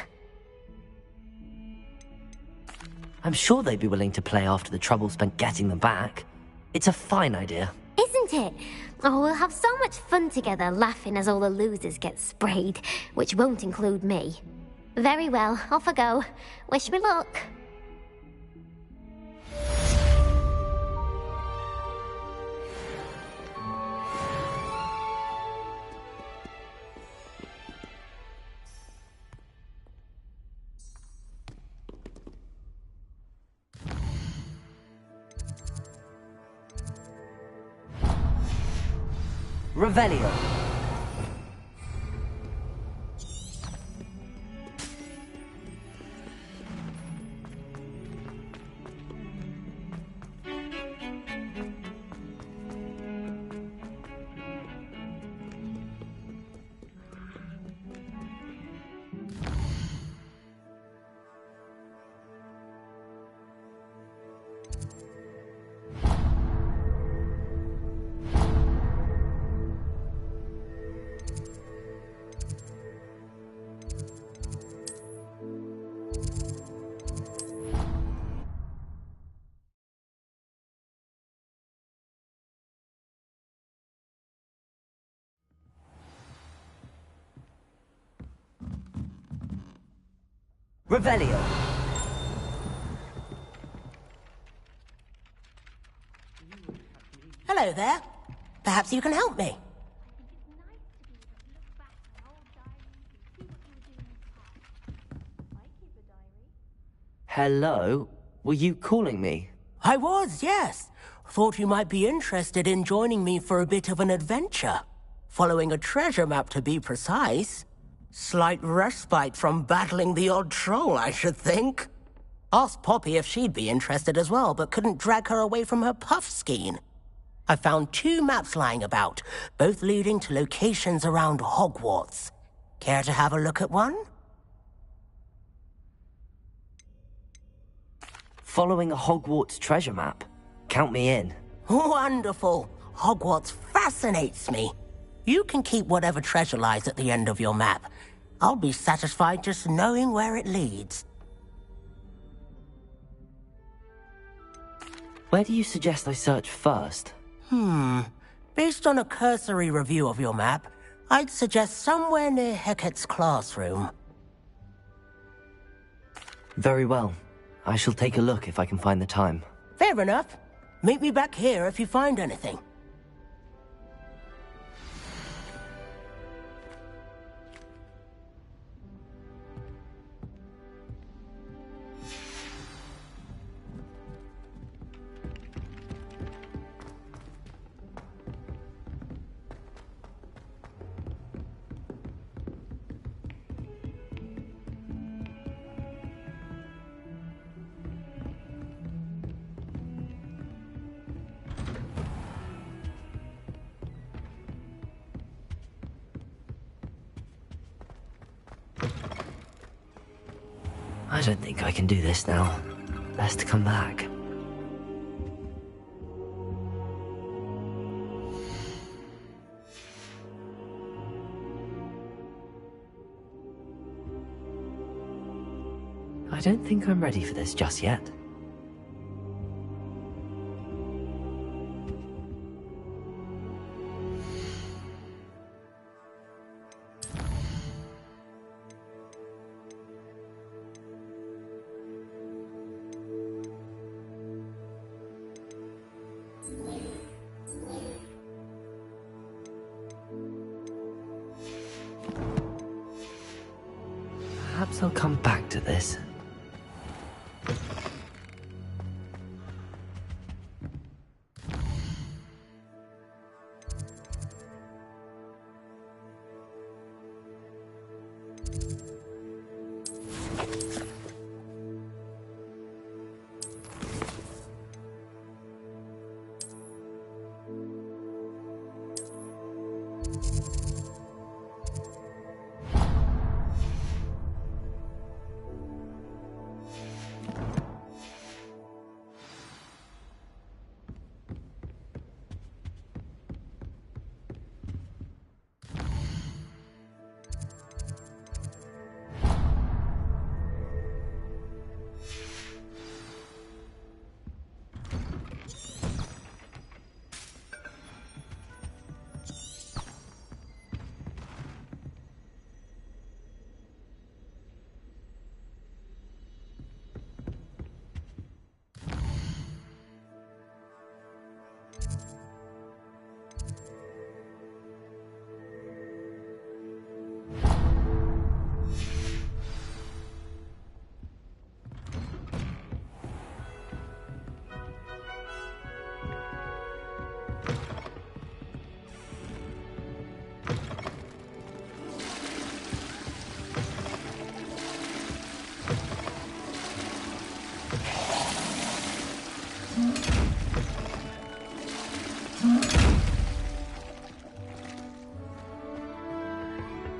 I'm sure they'd be willing to play after the trouble spent getting them back. It's a fine idea. Isn't it? Oh, we'll have so much fun together laughing as all the losers get sprayed, which won't include me. Very well, off I go. Wish me luck. Revelio. Revelio. Hello there. Perhaps you can help me. Hello? Were you calling me? I was, yes. Thought you might be interested in joining me for a bit of an adventure. Following a treasure map, to be precise. Slight respite from battling the odd troll, I should think. Asked Poppy if she'd be interested as well, but couldn't drag her away from her puff skein. I found 2 maps lying about, both leading to locations around Hogwarts. Care to have a look at one? Following a Hogwarts treasure map? Count me in. Wonderful. Hogwarts fascinates me. You can keep whatever treasure lies at the end of your map. I'll be satisfied just knowing where it leads. Where do you suggest I search first? Based on a cursory review of your map, I'd suggest somewhere near Hecate's classroom. Very well. I shall take a look if I can find the time. Fair enough. Meet me back here if you find anything. I don't think I can do this now. Best come back. I don't think I'm ready for this just yet. Perhaps I'll come back to this.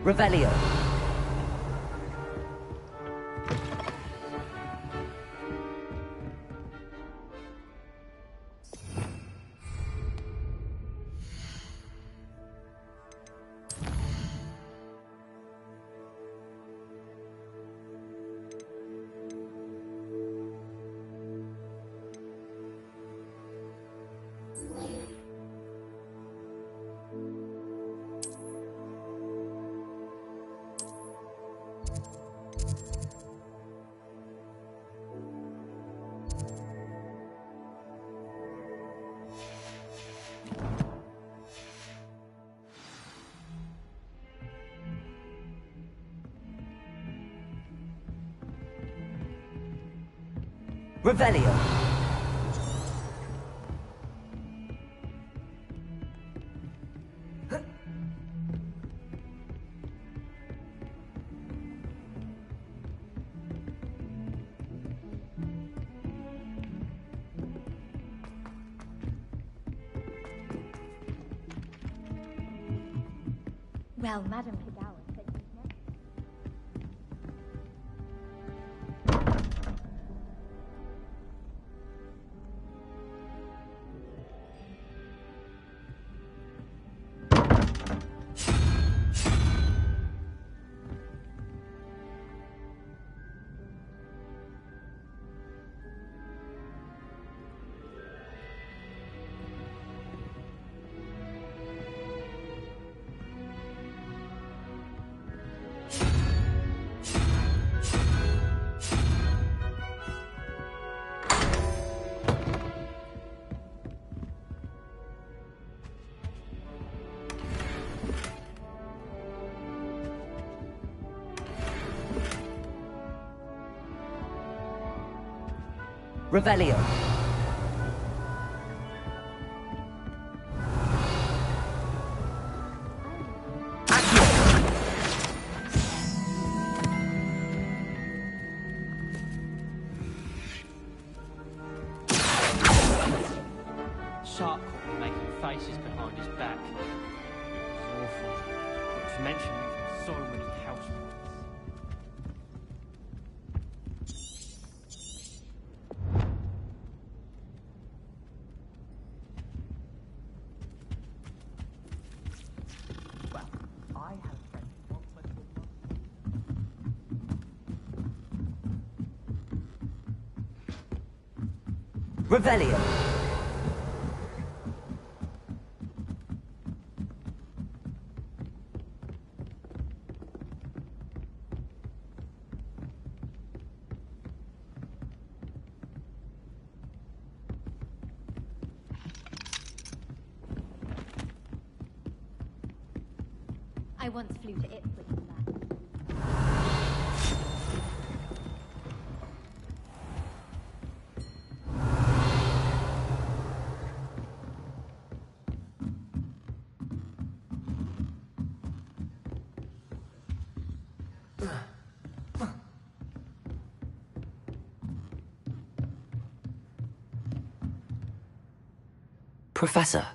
Revelio. Revelio. Well, Madame Kagawa said she's never... Revelio. Shark caught me making faces behind his back. It was awful. Not to mention using so many house points. Revelio. I once flew to Ipswich for that. Professor,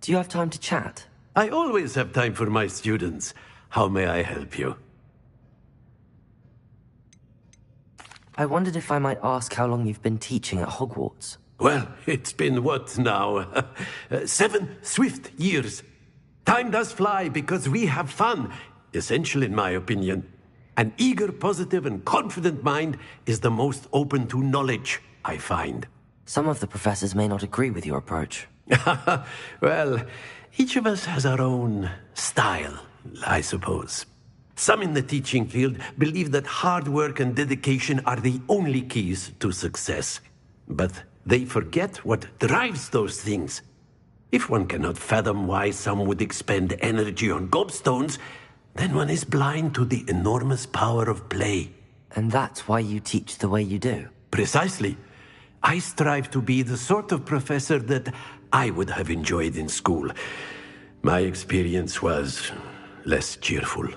do you have time to chat? I always have time for my students. How may I help you? I wondered if I might ask how long you've been teaching at Hogwarts. Well, it's been what now? 7 swift years. Time does fly because we have fun. Essential in my opinion. An eager, positive, and confident mind is the most open to knowledge, I find. Some of the professors may not agree with your approach. Well, each of us has our own style, I suppose. Some in the teaching field believe that hard work and dedication are the only keys to success. But they forget what drives those things. If one cannot fathom why some would expend energy on gobstones, then one is blind to the enormous power of play. And that's why you teach the way you do? Precisely. I strive to be the sort of professor that I would have enjoyed in school. My experience was less cheerful.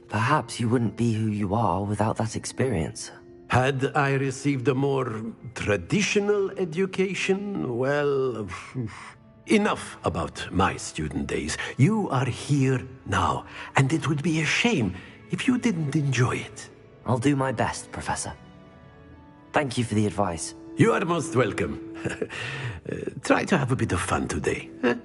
Perhaps you wouldn't be who you are without that experience. Had I received a more traditional education, well, enough about my student days. You are here now, and it would be a shame if you didn't enjoy it. I'll do my best, Professor. Thank you for the advice. You are most welcome. Try to have a bit of fun today. Huh?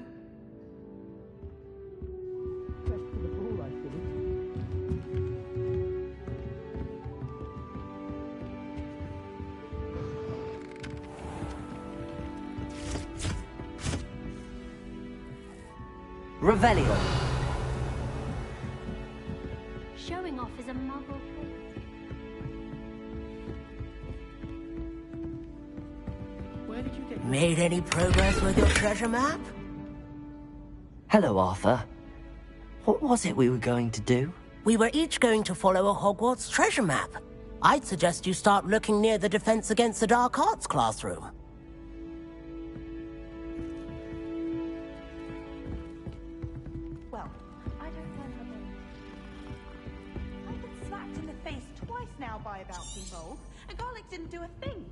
Revelio. Showing off is a muggle trait. Made any progress with your treasure map? Hello, Arthur. What was it we were going to do? We were each going to follow a Hogwarts treasure map. I'd suggest you start looking near the Defense Against the Dark Arts classroom. Well, I don't know how they... I've been smacked in the face twice now by a bouncing ball, and Garlic didn't do a thing.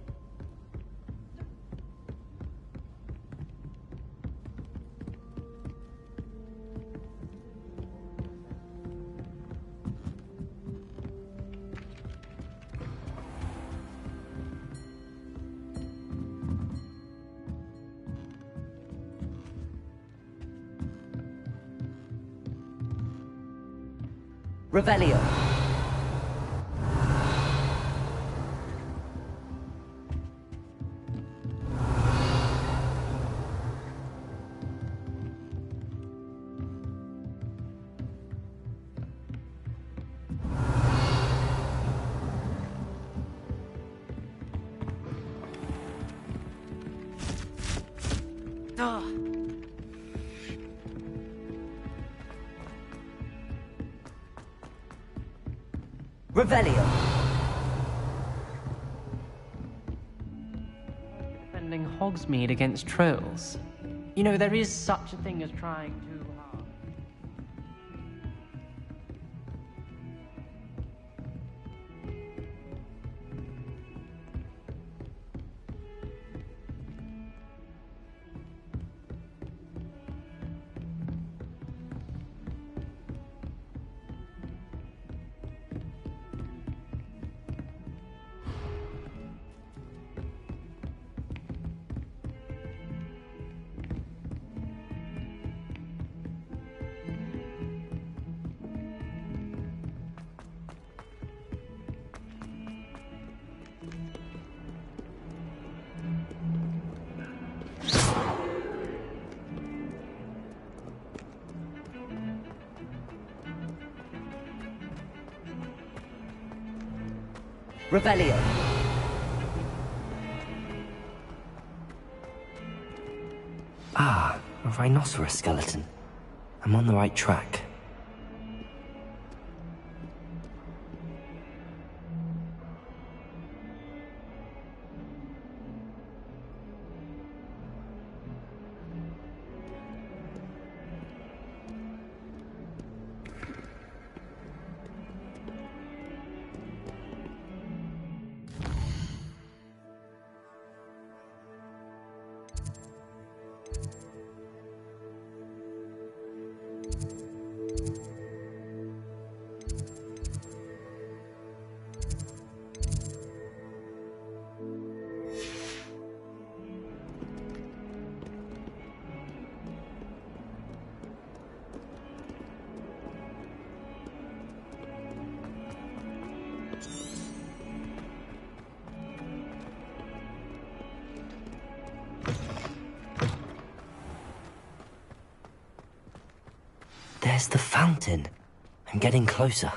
Revelio. Revelio. Defending Hogsmeade against trolls. You know, there is such a thing as trying too hard. Revelio. Ah, a rhinoceros skeleton. I'm on the right track. There's the fountain. I'm getting closer.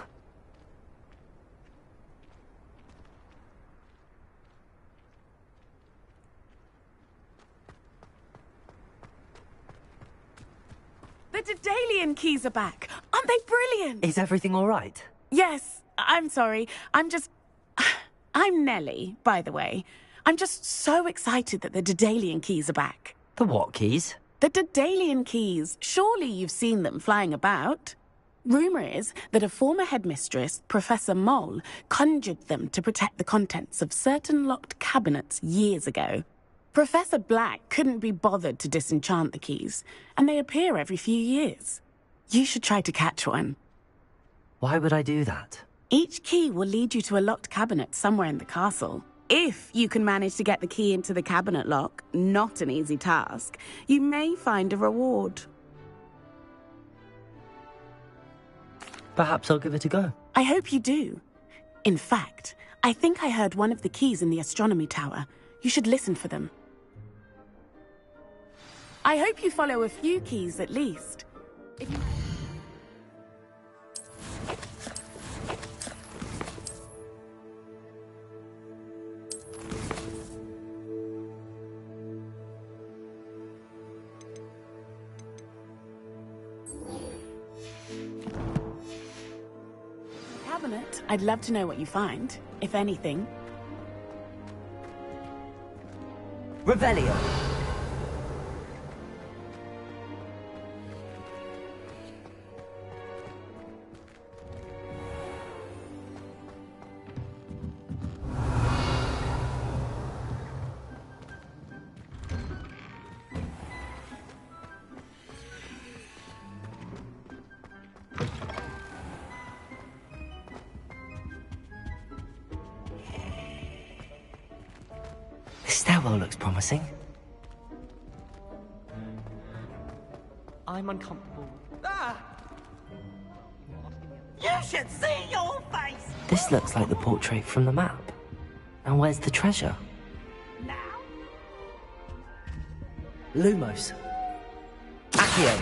The Daedalian keys are back. Aren't they brilliant? Is everything all right? Yes, I'm sorry. I'm Nellie, by the way. I'm just so excited that the Daedalian keys are back. The what keys? The Daedalian keys. Surely you've seen them flying about. Rumour is that a former headmistress, Professor Mole, conjured them to protect the contents of certain locked cabinets years ago. Professor Black couldn't be bothered to disenchant the keys, and they appear every few years. You should try to catch one. Why would I do that? Each key will lead you to a locked cabinet somewhere in the castle. If you can manage to get the key into the cabinet lock, not an easy task, you may find a reward. Perhaps I'll give it a go. I hope you do. In fact, I think I heard one of the keys in the astronomy tower. You should listen for them. I hope you follow a few keys at least. If you... Cabinet, I'd love to know what you find, if anything. Revelio. This stairwell looks promising. I'm uncomfortable. You should see your face! This looks like the portrait from the map. And where's the treasure? Lumos. Accio.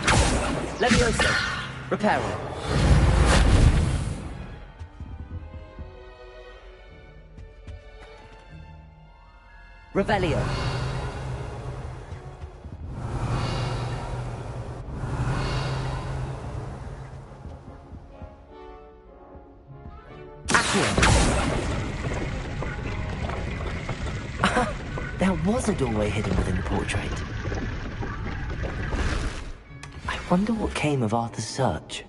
Levioso. Reparo. Revelio. There was a doorway hidden within the portrait. I wonder what came of Arthur's search.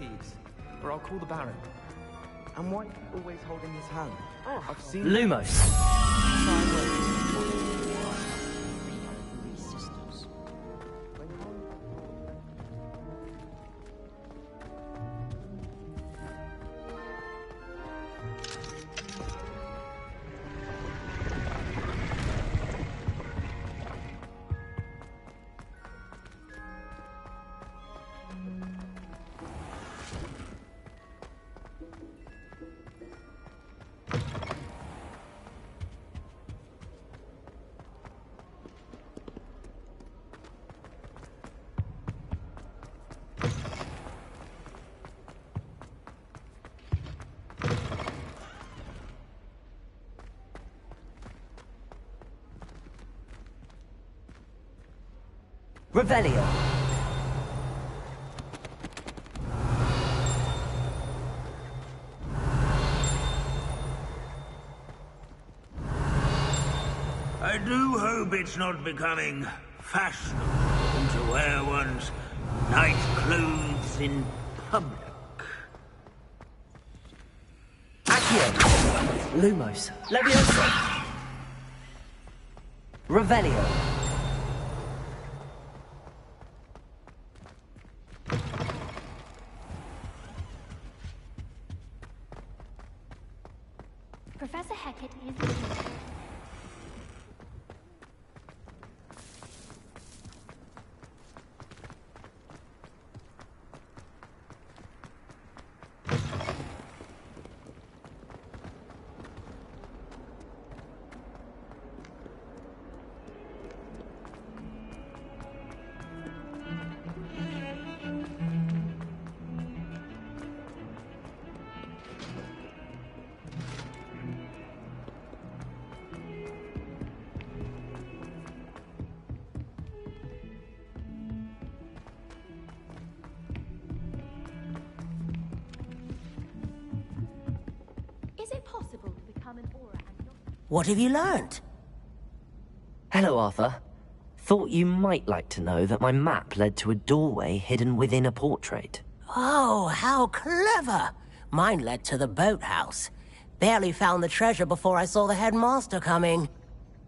Peeves, or I'll call the Baron. And why are you always holding his hand? I've seen Lumos. Revelio. I do hope it's not becoming fashionable to wear one's night clothes in public. Accio. Lumos. Leviosa. Revelio. Professor Hecat is... Is it possible to become an aura and not... What have you learned? Hello, Arthur. Thought you might like to know that my map led to a doorway hidden within a portrait. Oh, how clever! Mine led to the boathouse. Barely found the treasure before I saw the headmaster coming.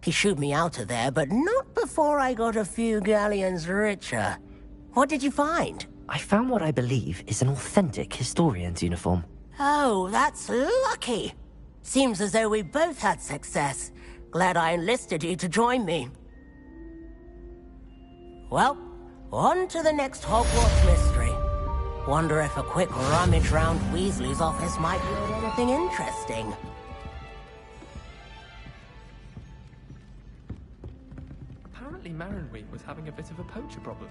He shooed me out of there, but not before I got a few galleons richer. What did you find? I found what I believe is an authentic historian's uniform. Oh, that's lucky. Seems as though we both had success. Glad I enlisted you to join me. Well, on to the next Hogwarts mystery. Wonder if a quick rummage round Weasley's office might yield anything interesting. Apparently Marinweed was having a bit of a poacher problem.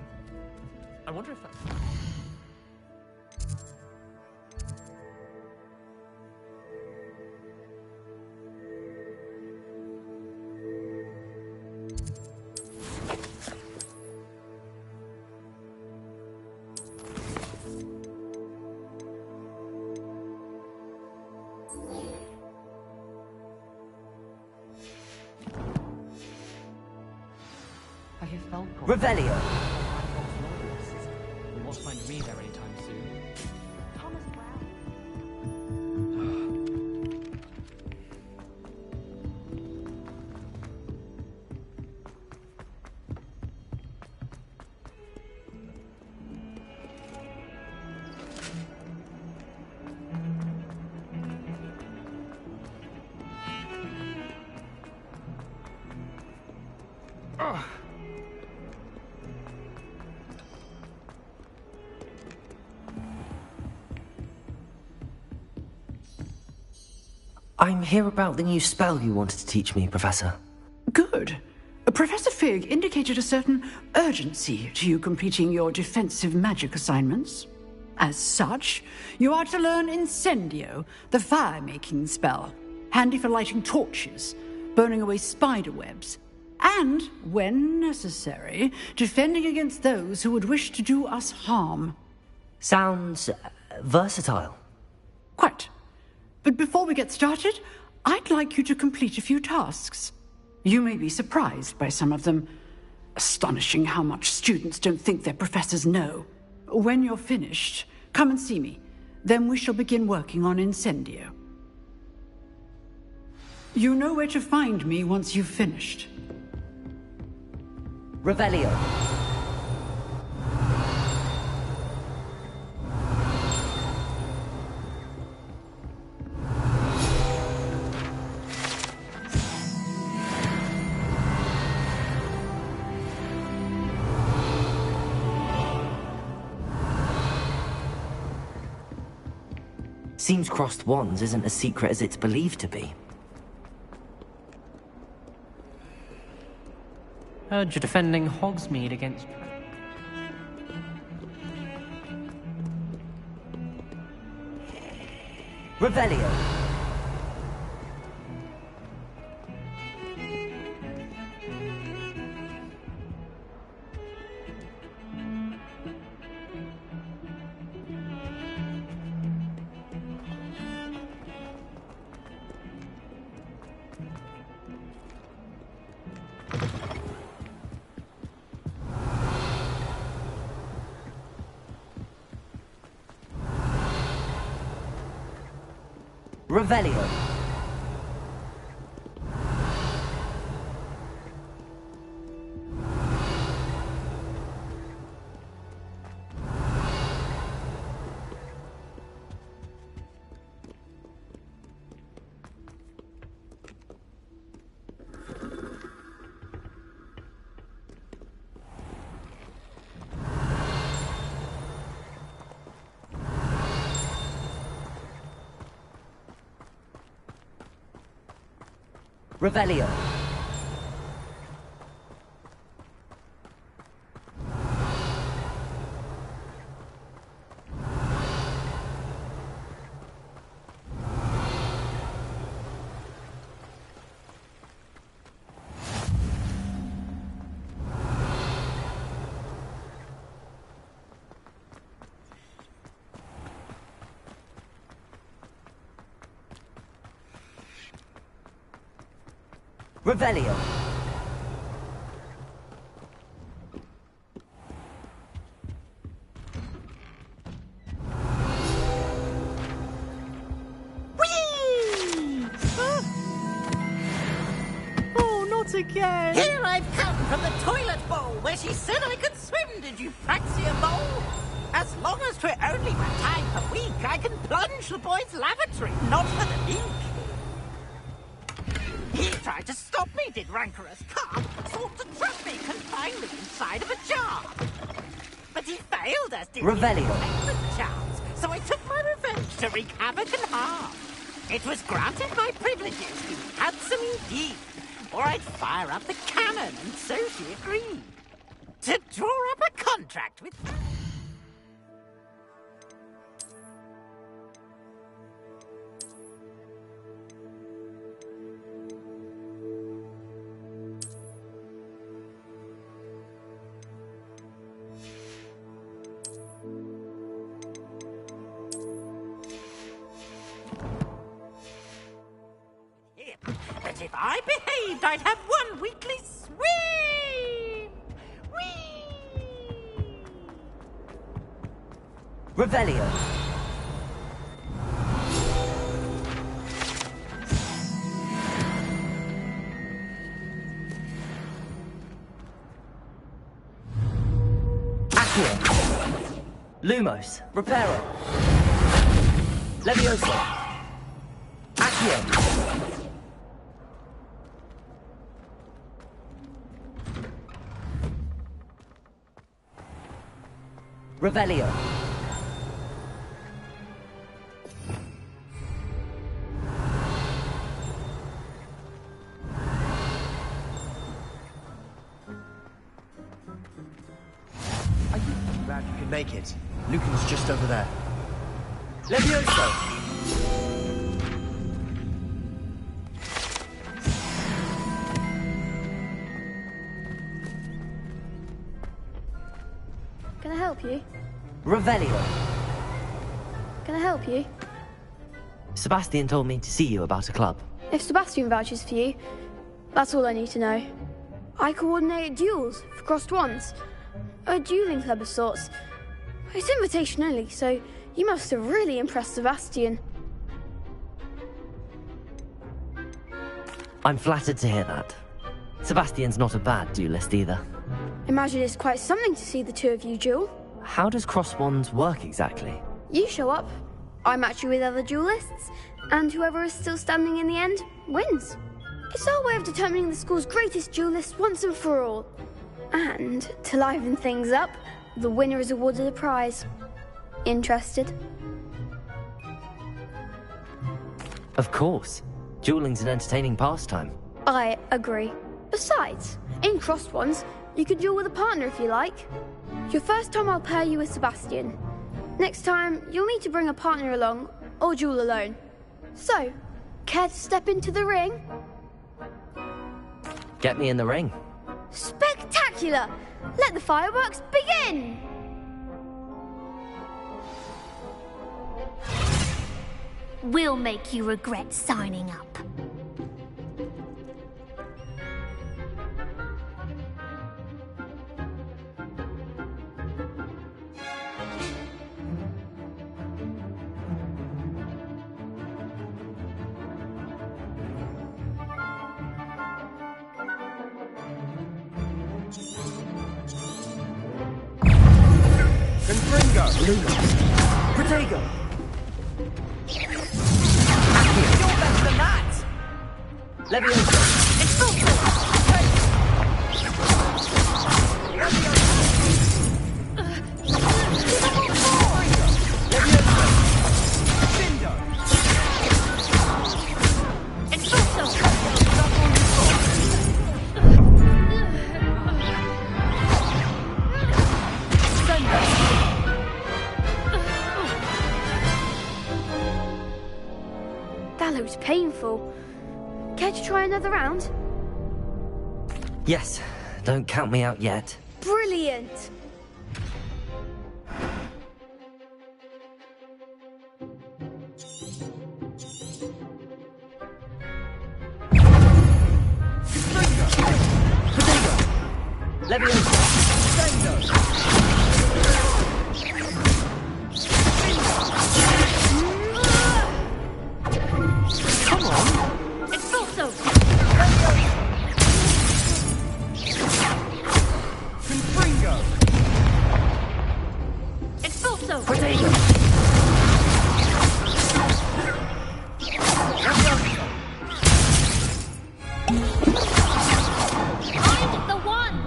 I wonder if that's... I have found... Revelio. We won't find me there anytime soon. Thomas Brown. I'm here about the new spell you wanted to teach me, Professor. Good. Professor Fig indicated a certain urgency to you completing your defensive magic assignments. As such, you are to learn Incendio, the fire-making spell, handy for lighting torches, burning away spider webs, and, when necessary, defending against those who would wish to do us harm. Sounds versatile. Quite. But before we get started, I'd like you to complete a few tasks. You may be surprised by some of them. Astonishing how much students don't think their professors know. When you're finished, come and see me. Then we shall begin working on Incendio. You know where to find me once you've finished. Revelio. Seems crossed wands isn't as secret as it's believed to be. Heard you're defending Hogsmeade against... Revelio. Revelio. Revelio. Revelio. Oh, not again! Here I've come from the toilet bowl, where she said I could swim, did you fancy a bowl? As long as 'twere only one time per week, I can plunge the boys' lavatory, not for the leak. He tried to stop me, did rancorous carp, sought to trap me, confine me inside of a jar. But he failed us, did Revelio. Excellent chance, so I took my revenge to wreak havoc and harm. It was granted my privileges, you handsome indeed, or I'd fire up the cannon, and so she agreed. To draw up a contract with... But if I behaved, I'd have one weekly swim! Whee! Revelio. Accio. Lumos. Reparo. Levioso. Accio. Revelio. Are you glad you can make it? Lucan's just over there. Levioso. Can I help you? Revelio. Can I help you? Sebastian told me to see you about a club. If Sebastian vouches for you, that's all I need to know. I coordinate duels for crossed wands. A dueling club of sorts. It's invitation only, so you must have really impressed Sebastian. I'm flattered to hear that. Sebastian's not a bad duelist either. Imagine it's quite something to see the two of you duel. How does cross wands work exactly? You show up, I match you with other duelists, and whoever is still standing in the end wins. It's our way of determining the school's greatest duelist once and for all. And to liven things up, the winner is awarded a prize. Interested? Of course. Dueling's an entertaining pastime. I agree. Besides, in crossed ones, you can duel with a partner if you like. Your first time I'll pair you with Sebastian. Next time, you'll need to bring a partner along, or duel alone. So, care to step into the ring? Get me in the ring. Spectacular! Let the fireworks begin! We'll make you regret signing up. Lumos. Protego! You're better than that! Leviosa! Expulso! That looks painful. Care to try another round? Yes, don't count me out yet. Brilliant! Leviosa! Stendo! Come on! Expulso! Confringo! Expulso! Protego! Find the one!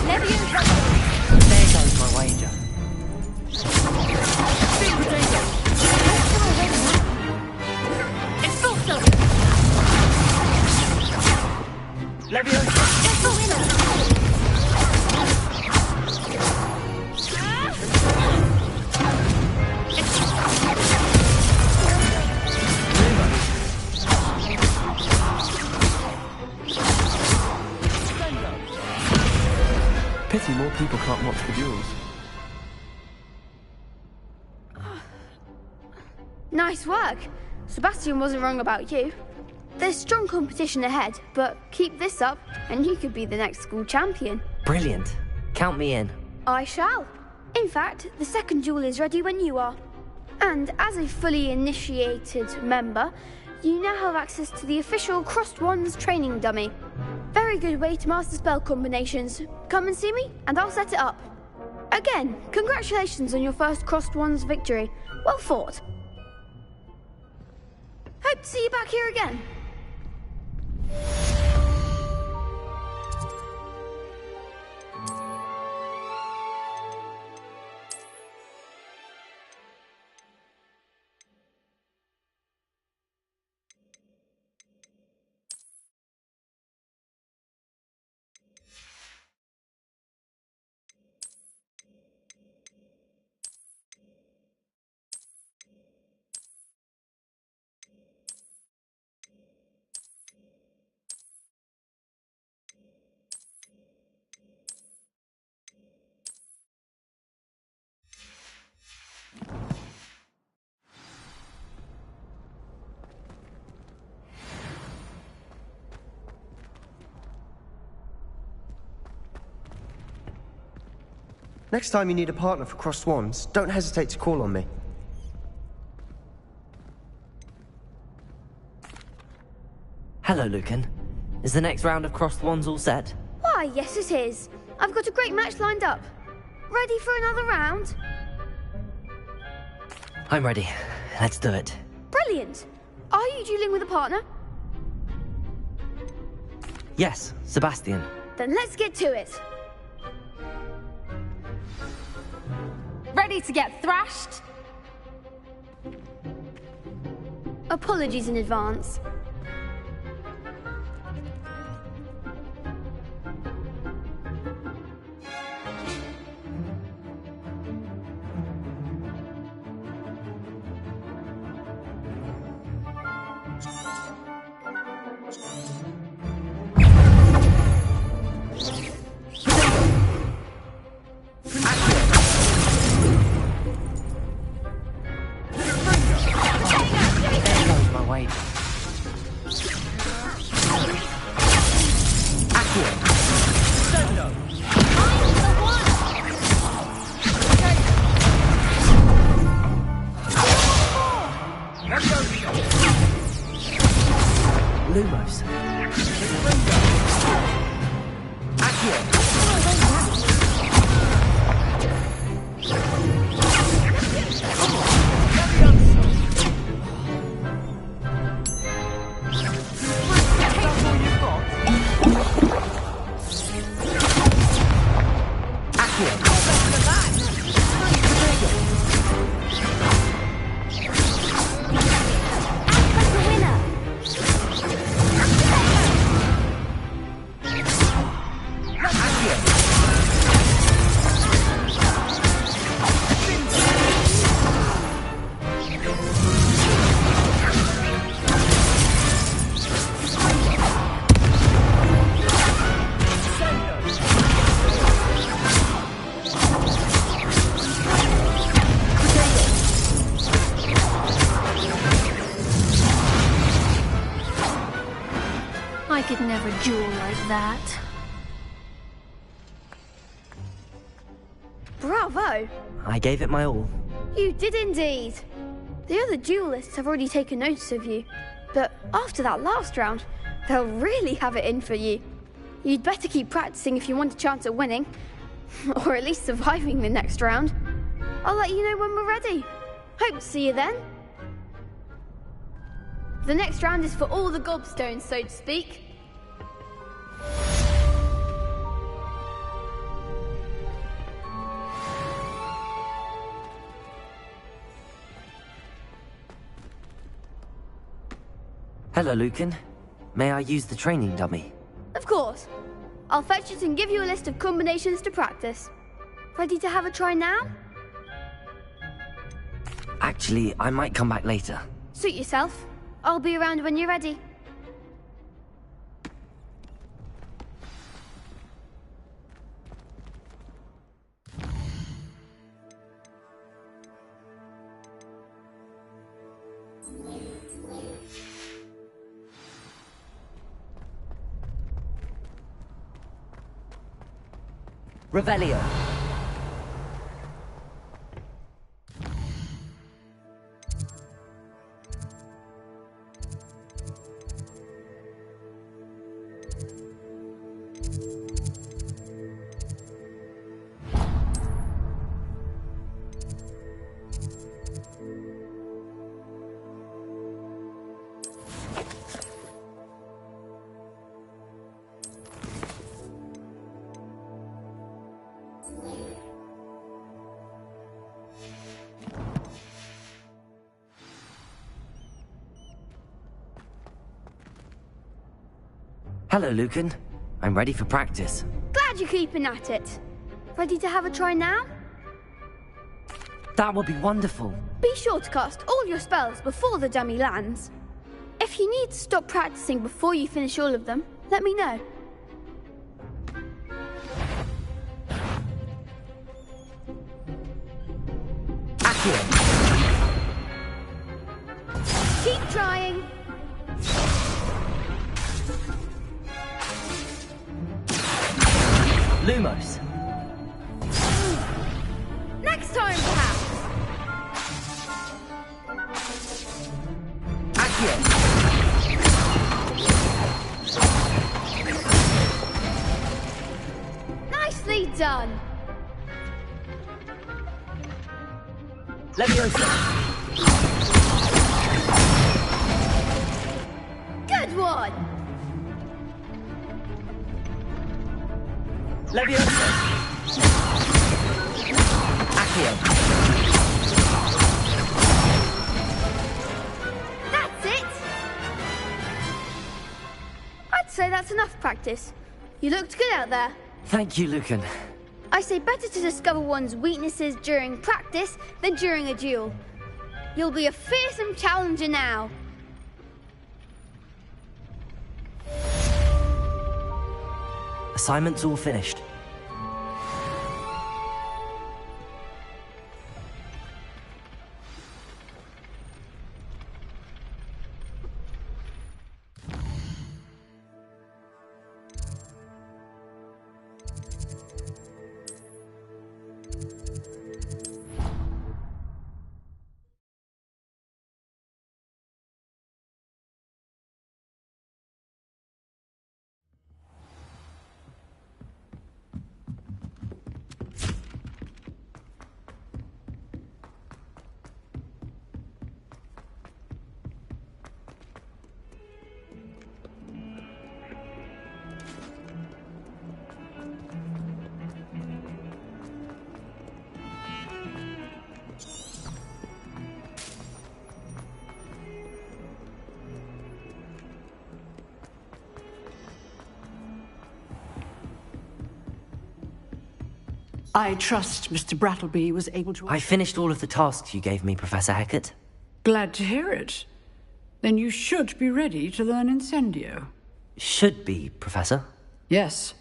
Leviosa! There goes my wager. Expulso! Leviosa! Pity more people can't watch the duels. Nice work. Sebastian wasn't wrong about you. There's strong competition ahead, but keep this up and you could be the next school champion. Brilliant. Count me in. I shall. In fact, the second duel is ready when you are. And as a fully initiated member, you now have access to the official Crossed Wands training dummy. Very good way to master spell combinations. Come and see me, and I'll set it up. Again, congratulations on your first Crossed Wands victory. Well fought. Hope to see you back here again. Next time you need a partner for Crossed Wands, don't hesitate to call on me. Hello, Lucan. Is the next round of Crossed Wands all set? Why, yes it is. I've got a great match lined up. Ready for another round? I'm ready. Let's do it. Brilliant. Are you dueling with a partner? Yes, Sebastian. Then let's get to it. Ready to get thrashed? Apologies in advance. There goes my wager. a jewel like that. Bravo! I gave it my all. You did indeed. The other duelists have already taken notice of you, but after that last round, they'll really have it in for you. You'd better keep practicing if you want a chance at winning, or at least surviving the next round. I'll let you know when we're ready. Hope to see you then. The next round is for all the gobstones, so to speak. Hello, Lucan. May I use the training dummy? Of course. I'll fetch it and give you a list of combinations to practice. Ready to have a try now? Actually, I might come back later. Suit yourself. I'll be around when you're ready. Revelio. Hello, Lucan. I'm ready for practice. Glad you're keeping at it. Ready to have a try now? That would be wonderful. Be sure to cast all your spells before the dummy lands. If you need to stop practicing before you finish all of them, let me know. Accio. Keep trying. Lumos. Next time, perhaps. Accio. Nicely done. Leviosa. Good one. Leviosa. Accio. That's it. I'd say that's enough practice. You looked good out there. Thank you, Lucan. I say better to discover one's weaknesses during practice than during a duel. You'll be a fearsome challenger now. Assignment's all finished. I trust Mr. Brattleby was able to... I finished all of the tasks you gave me, Professor Hecat. Glad to hear it. Then you should be ready to learn Incendio. Should be, Professor. Yes.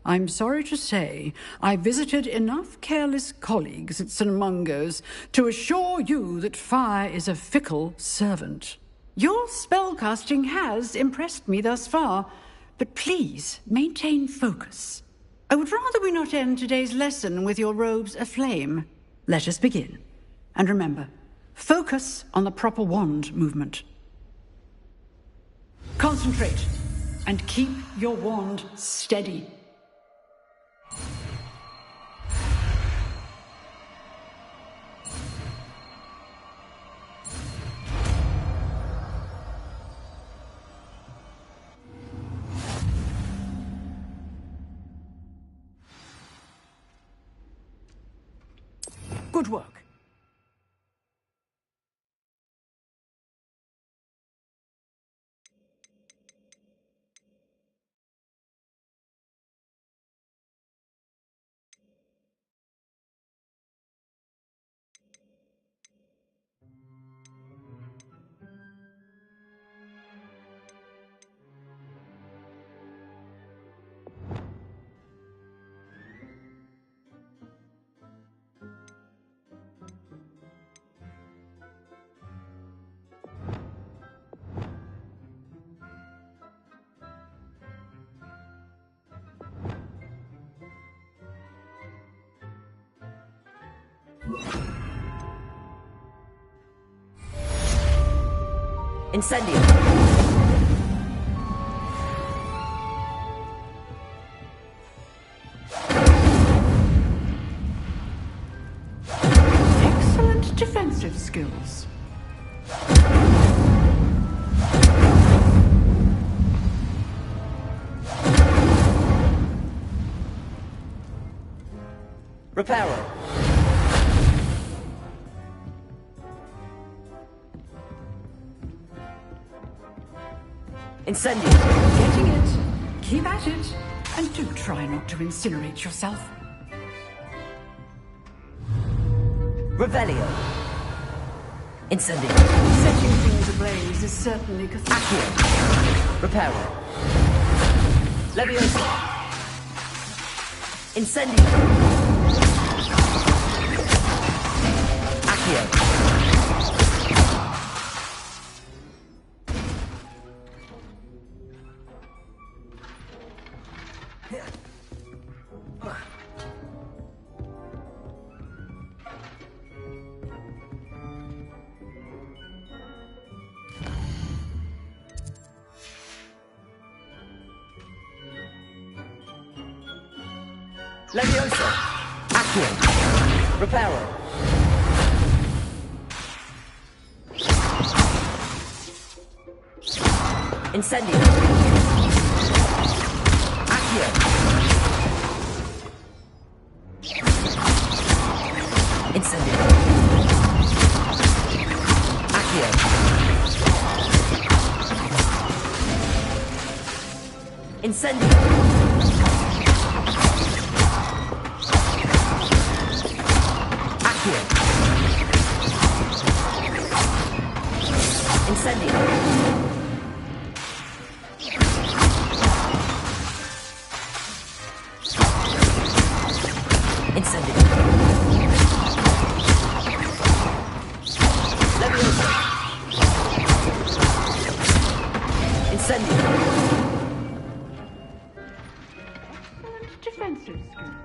I'm sorry to say I visited enough careless colleagues at St. Mungo's to assure you that fire is a fickle servant. Your spellcasting has impressed me thus far, But please, maintain focus. I would rather we not end today's lesson with your robes aflame. Let us begin. And remember, focus on the proper wand movement. Concentrate, and keep your wand steady. Good work. Incendio. Excellent defensive skills. Reparo. Incendio. Getting it. Keep at it. And do try not to incinerate yourself. Revelio. Incendio. Setting things ablaze is certainly cathartic. Accio. Reparo. Leviosa. Incendio. Accio. Leviosa. Accio. Reparo. Incendio. Accio. Incendio. Accio. Incendio. Incendio. Incendio. Leviosa. Incendio. Excellent defensive skills.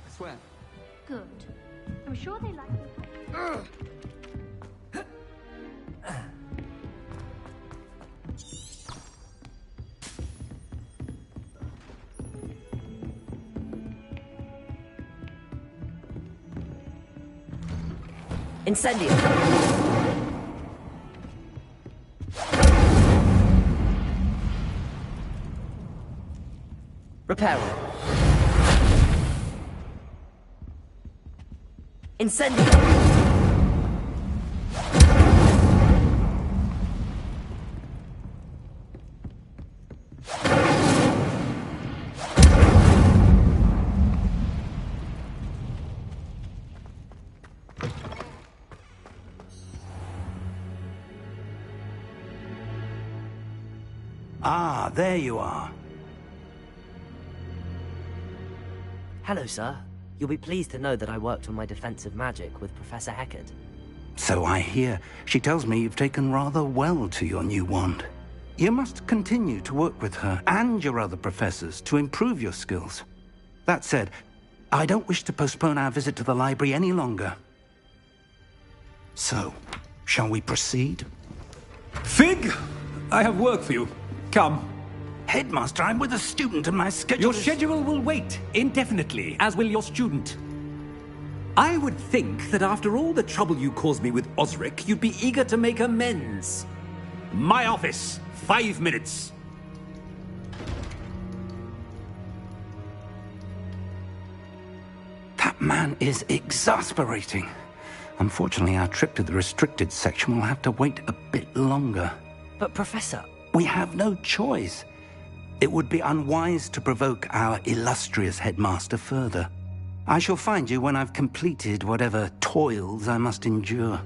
I swear. Good. I'm sure they like it. Incendio. Preparing. Incendio! Ah, there you are. Hello, sir. You'll be pleased to know that I worked on my defensive magic with Professor Heckard. So I hear. She tells me you've taken rather well to your new wand. You must continue to work with her and your other professors to improve your skills. That said, I don't wish to postpone our visit to the library any longer. So, shall we proceed? Fig! I have work for you. Come. Headmaster, I'm with a student and my schedule Your schedule will wait indefinitely, as will your student. I would think that after all the trouble you caused me with Osric, you'd be eager to make amends. My office, 5 minutes. That man is exasperating. Unfortunately, our trip to the restricted section will have to wait a bit longer. But, Professor... We have no choice. It would be unwise to provoke our illustrious headmaster further. I shall find you when I've completed whatever toils I must endure.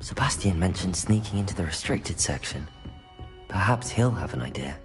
Sebastian mentioned sneaking into the restricted section. Perhaps he'll have an idea.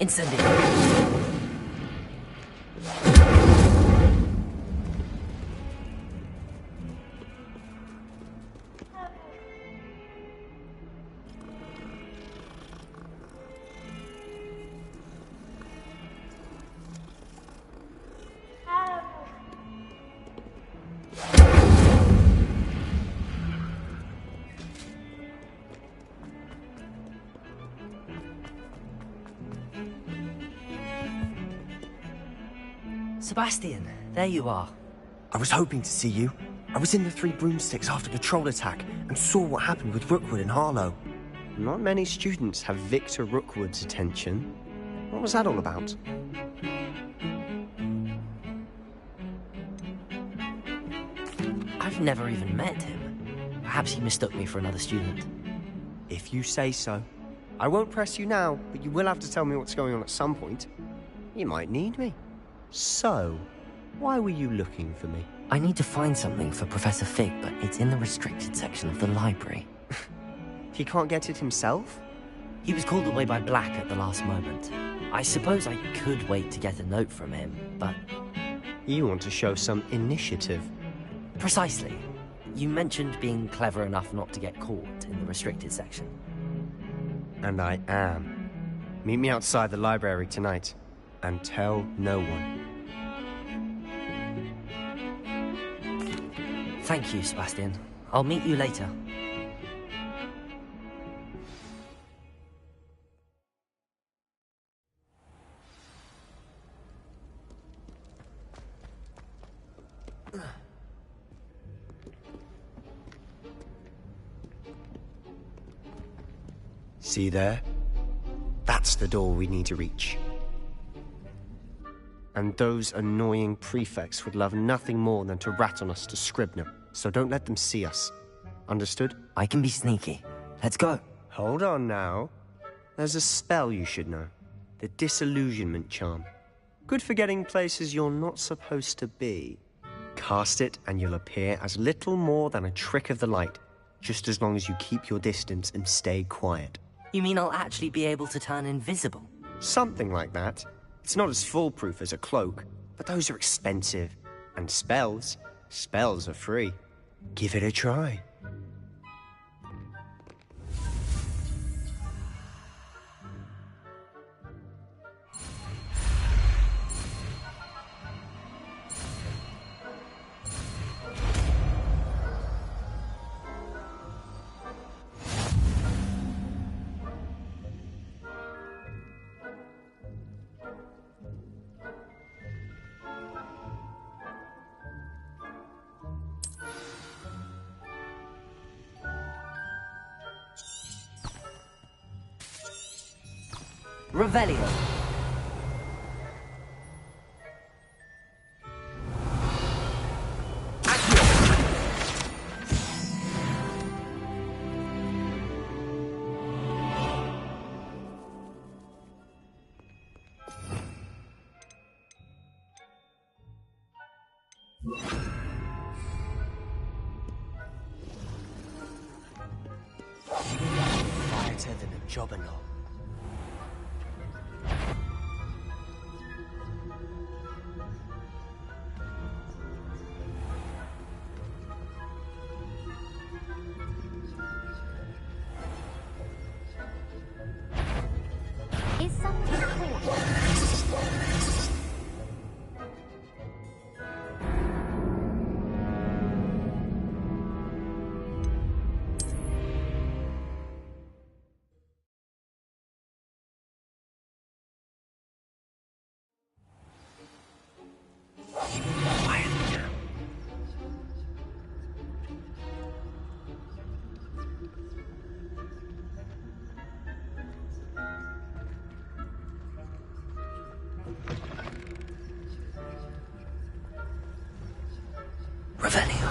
Incendio. Sebastian, there you are. I was hoping to see you. I was in the Three Broomsticks after the troll attack and saw what happened with Rookwood and Harlow. Not many students have Victor Rookwood's attention. What was that all about? I've never even met him. Perhaps he mistook me for another student. If you say so. I won't press you now, but you will have to tell me what's going on at some point. You might need me. So, why were you looking for me? I need to find something for Professor Fig, but it's in the restricted section of the library. He can't get it himself? He was called away by Black at the last moment. I suppose I could wait to get a note from him, but... You want to show some initiative. Precisely. You mentioned being clever enough not to get caught in the restricted section. And I am. Meet me outside the library tonight. and tell no one. Thank you, Sebastian. I'll meet you later. See there? That's the door we need to reach. And those annoying prefects would love nothing more than to rat on us to Scribner, so don't let them see us. Understood? I can be sneaky. Let's go. Hold on now. There's a spell you should know. The Disillusionment Charm. Good for getting places you're not supposed to be. Cast it and you'll appear as little more than a trick of the light, just as long as you keep your distance and stay quiet. You mean I'll actually be able to turn invisible? Something like that. It's not as foolproof as a cloak, but those are expensive. And spells are free. Give it a try. Revelio. Quieter than a jobberknoll. Is something important? Revelio.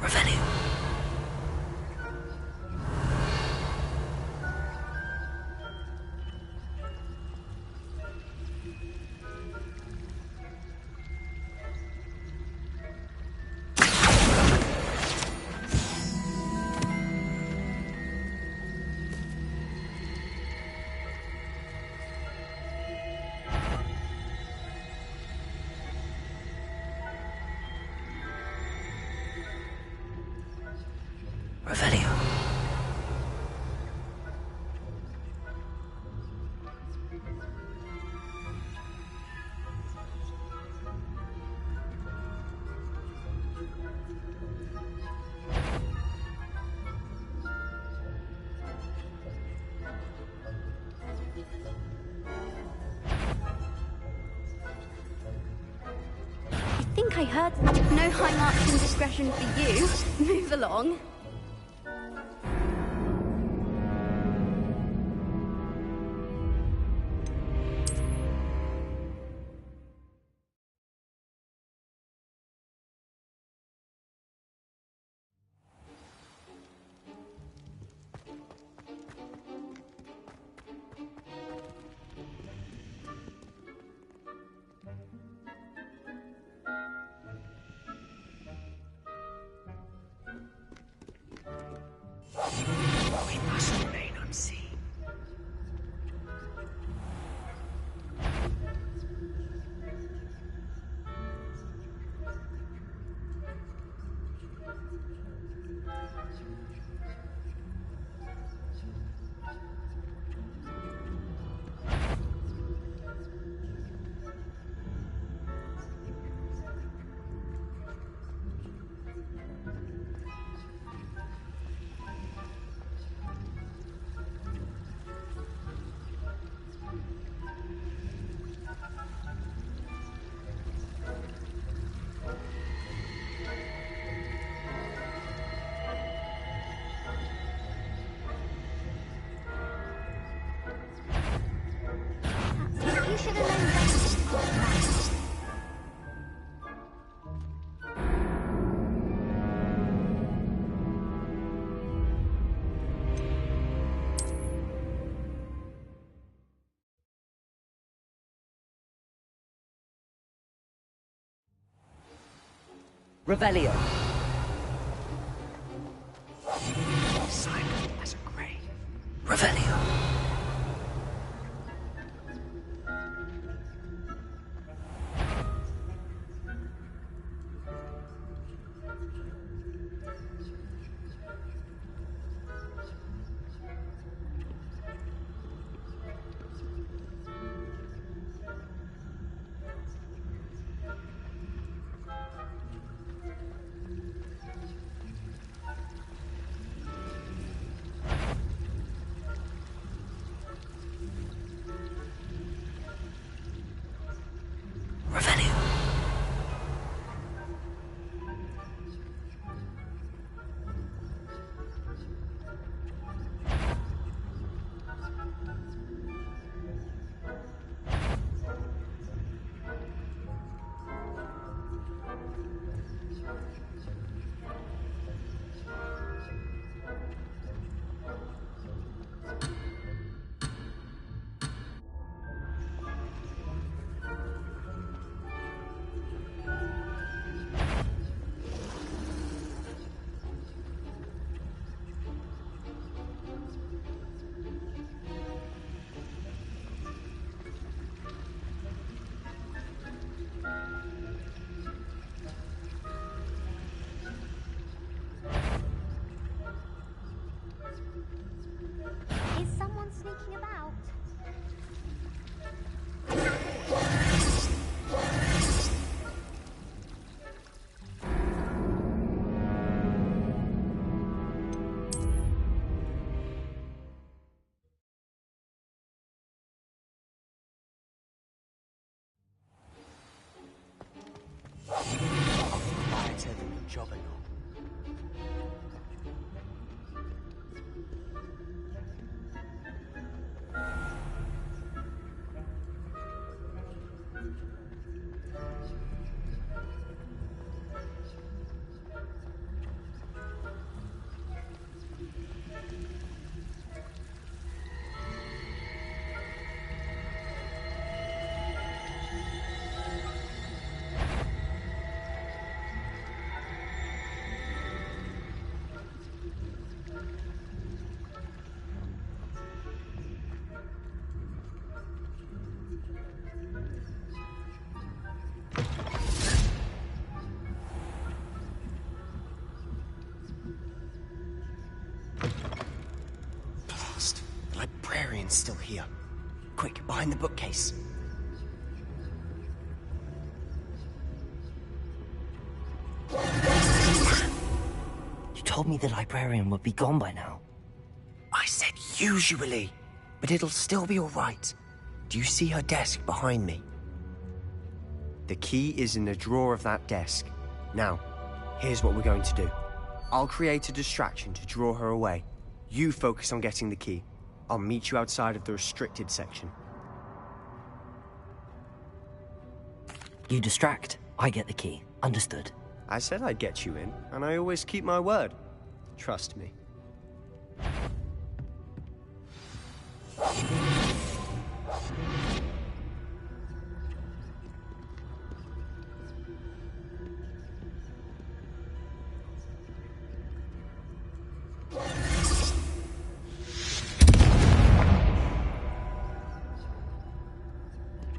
Revelio. I think I heard no high marks in discretion for you. Move along. Revelio. Silent as a grave. Revelio. Is someone sneaking about? Quieter than a jobberknoll. Blast. The librarian's still here. Quick, behind the bookcase. You told me the librarian would be gone by now. I said usually, but it'll still be all right. Do you see her desk behind me? The key is in the drawer of that desk. Now, here's what we're going to do. I'll create a distraction to draw her away. You focus on getting the key. I'll meet you outside of the restricted section. You distract, I get the key. Understood. I said I'd get you in, and I always keep my word. Trust me.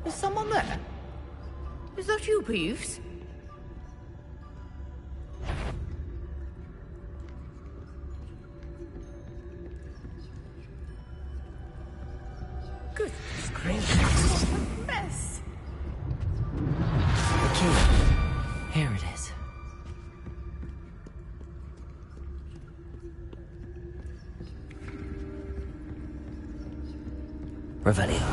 Is someone there? Is that you, Peeves? Goodness gracious, what a mess! The key. Here it is. Revelio.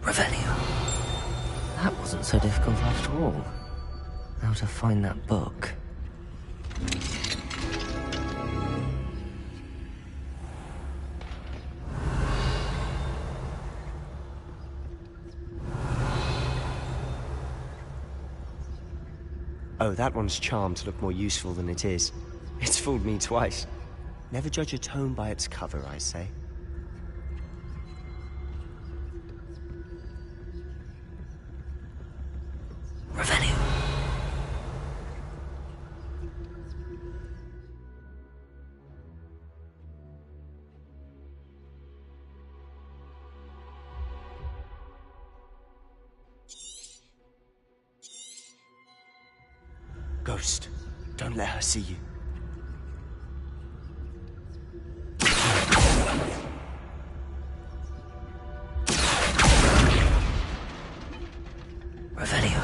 Revelio. That wasn't so difficult after all. Now to find that book. Oh, that one's charmed to look more useful than it is. It's fooled me twice. Never judge a tome by its cover, I say. Revelio. Ghost, don't let her see you. Revelio.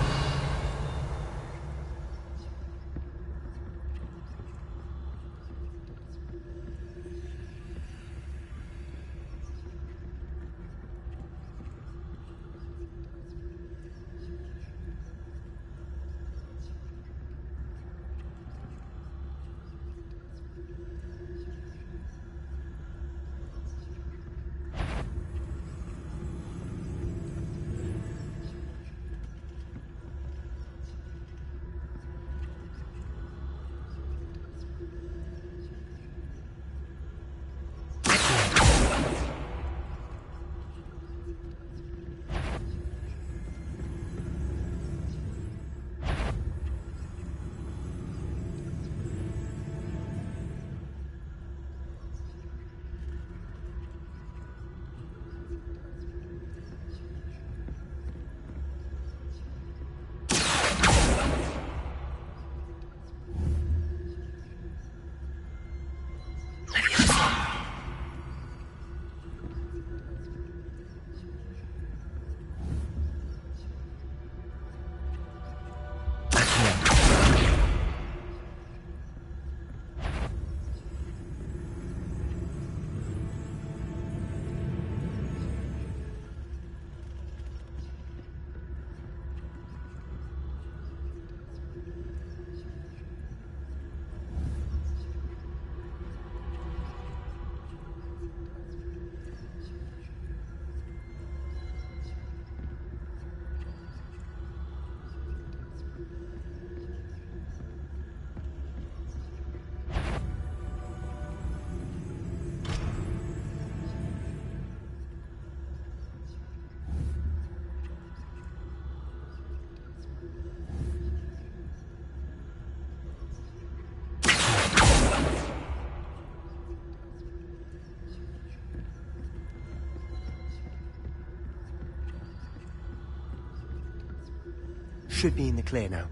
Should be in the clear now.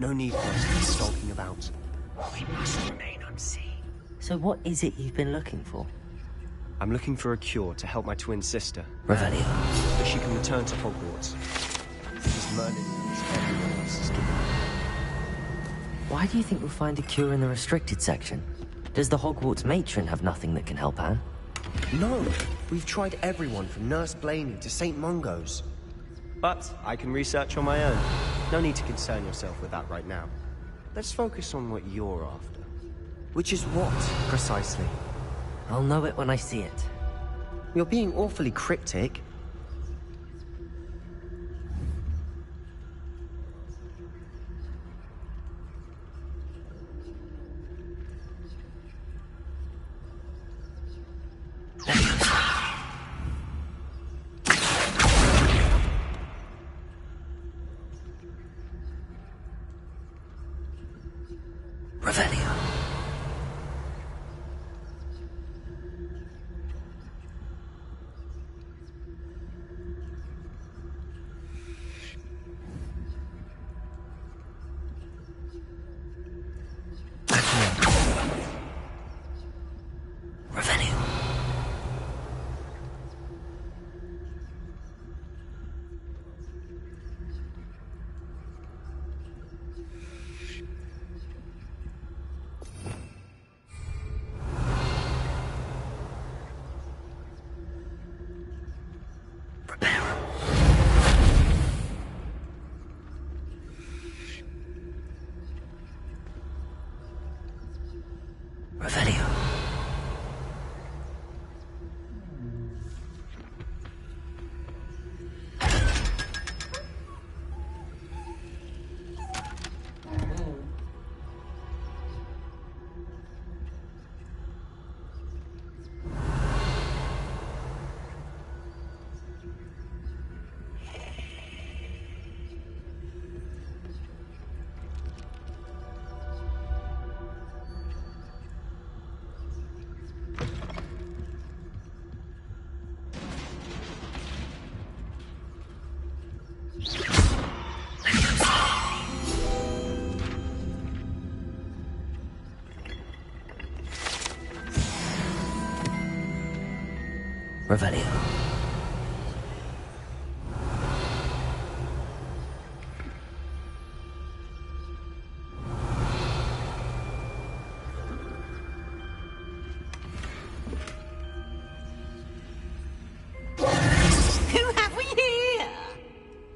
No need for us to be stalking about. We must remain unseen. So what is it you've been looking for? I'm looking for a cure to help my twin sister. Revelio. So she can return to Hogwarts. Because Merlin knows everyone else is given. Why do you think we'll find a cure in the restricted section? Does the Hogwarts matron have nothing that can help Anne? No. We've tried everyone from Nurse Blaney to St. Mungo's. But I can research on my own. No need to concern yourself with that right now. Let's focus on what you're after. Which is what, precisely? I'll know it when I see it. You're being awfully cryptic. Revelio. Revelio. Revelio. Revelio. Who have we here?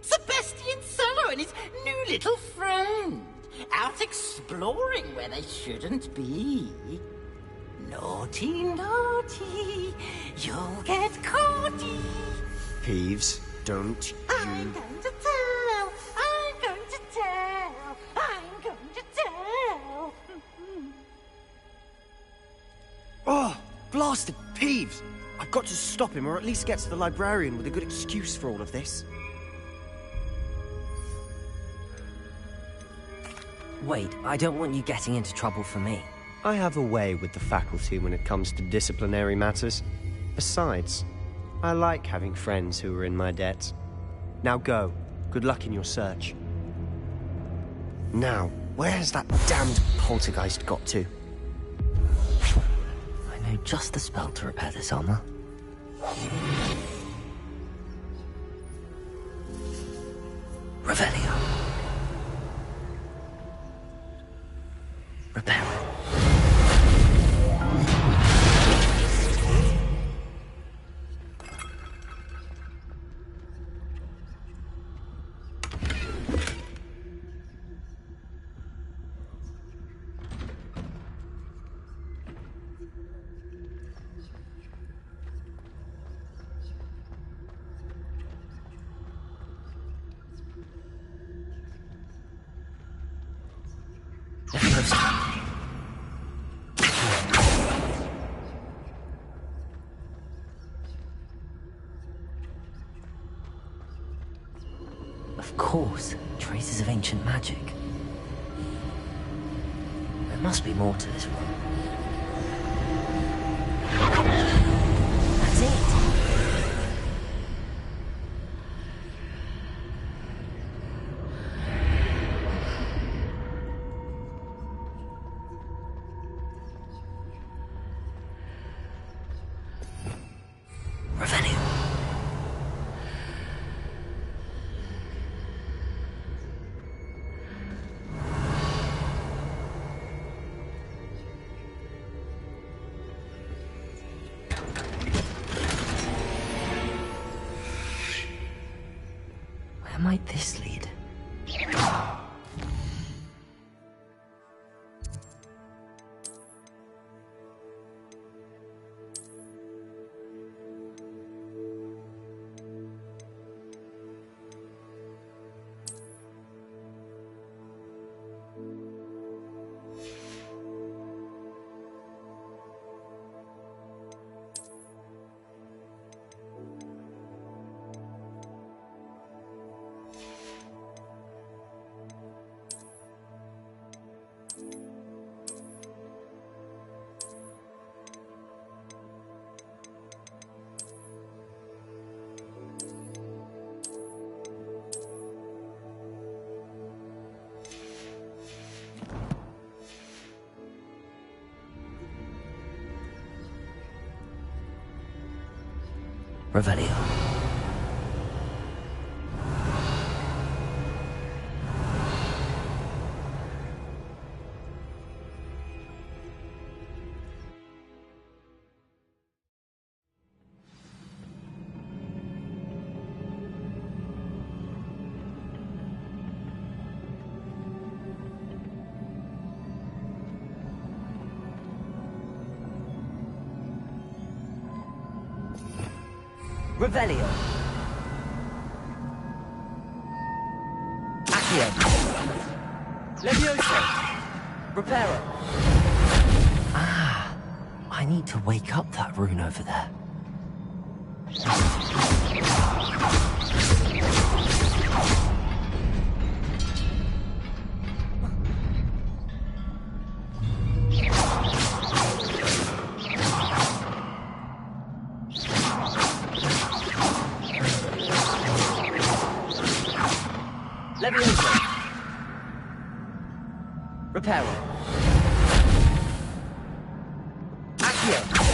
Sebastian Solo and his new little friend. Out exploring where they shouldn't be. Naughty, naughty. You'll get caughty. Peeves, don't you... I'm going to tell. I'm going to tell. I'm going to tell. Oh, blasted Peeves! I've got to stop him, or at least get to the librarian with a good excuse for all of this. Wait, I don't want you getting into trouble for me. I have a way with the faculty when it comes to disciplinary matters. Besides, I like having friends who are in my debt. Now go. Good luck in your search. Now, where has that damned poltergeist got to? I know just the spell to repair this armor. Revelio. Repair it. Of course, traces of ancient magic. There must be more to this one. That's it. Revelio. Where might this lead? Revelio. Revelio. Accio. Levioso. Reparo. Ah, I need to wake up that rune over there. Levioso. Reparo. Accio.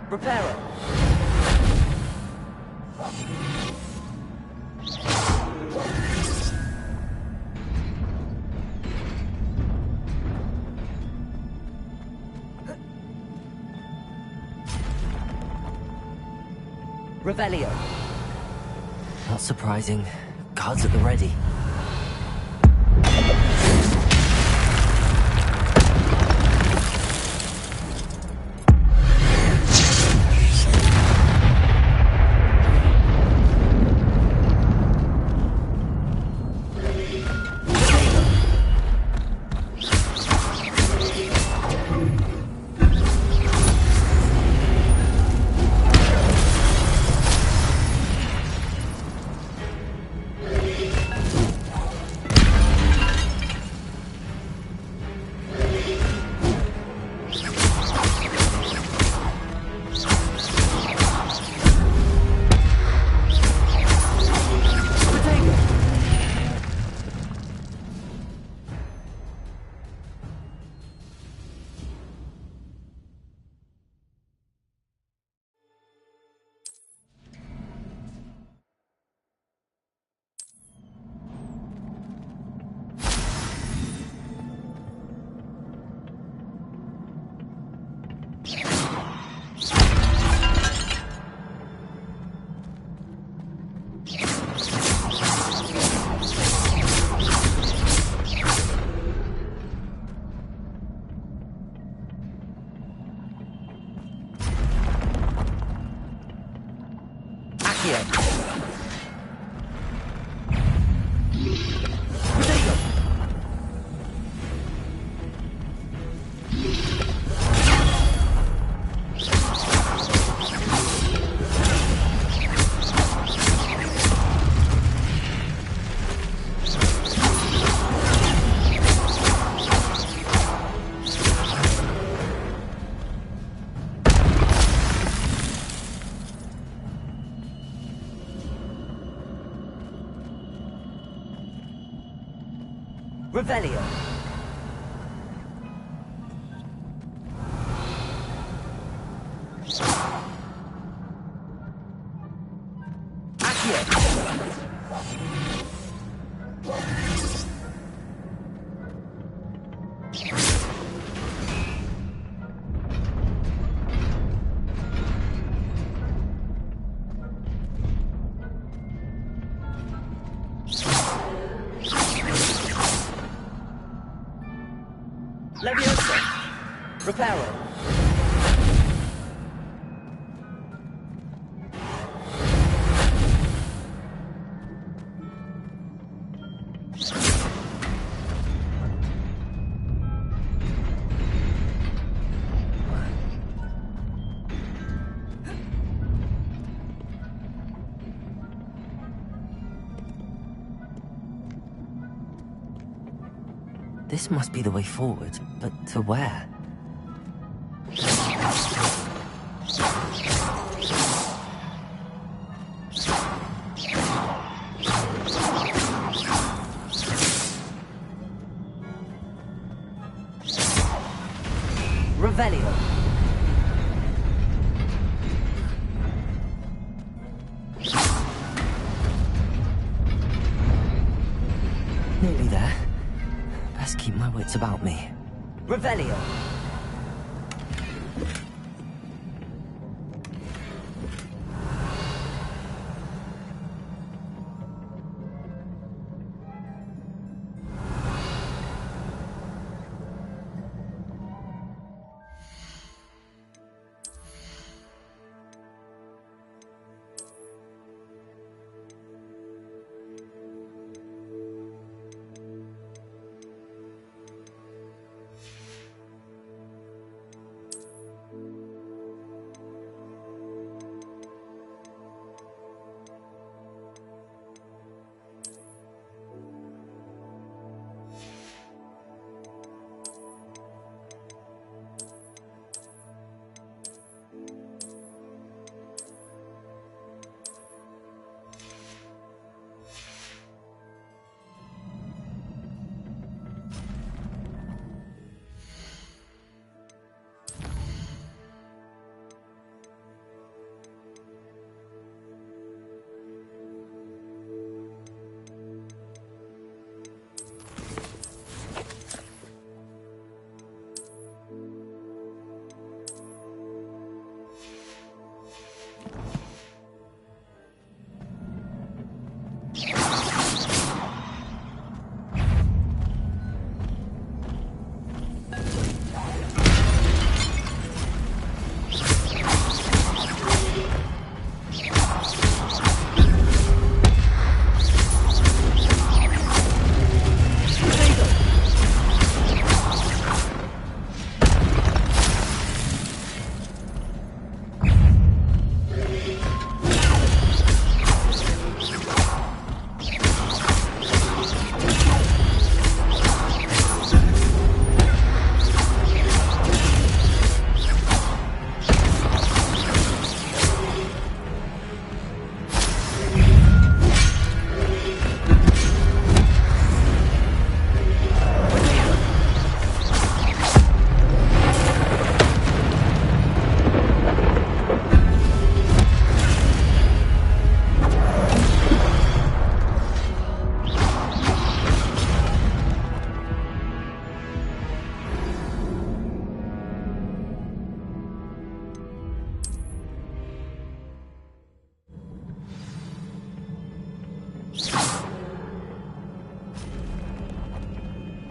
Reparo. Revelio. Not surprising. Guards at the ready. Revelio. Levioso. Reparo. This must be the way forward, but to where? it's about me. Revelio!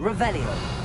Revelio.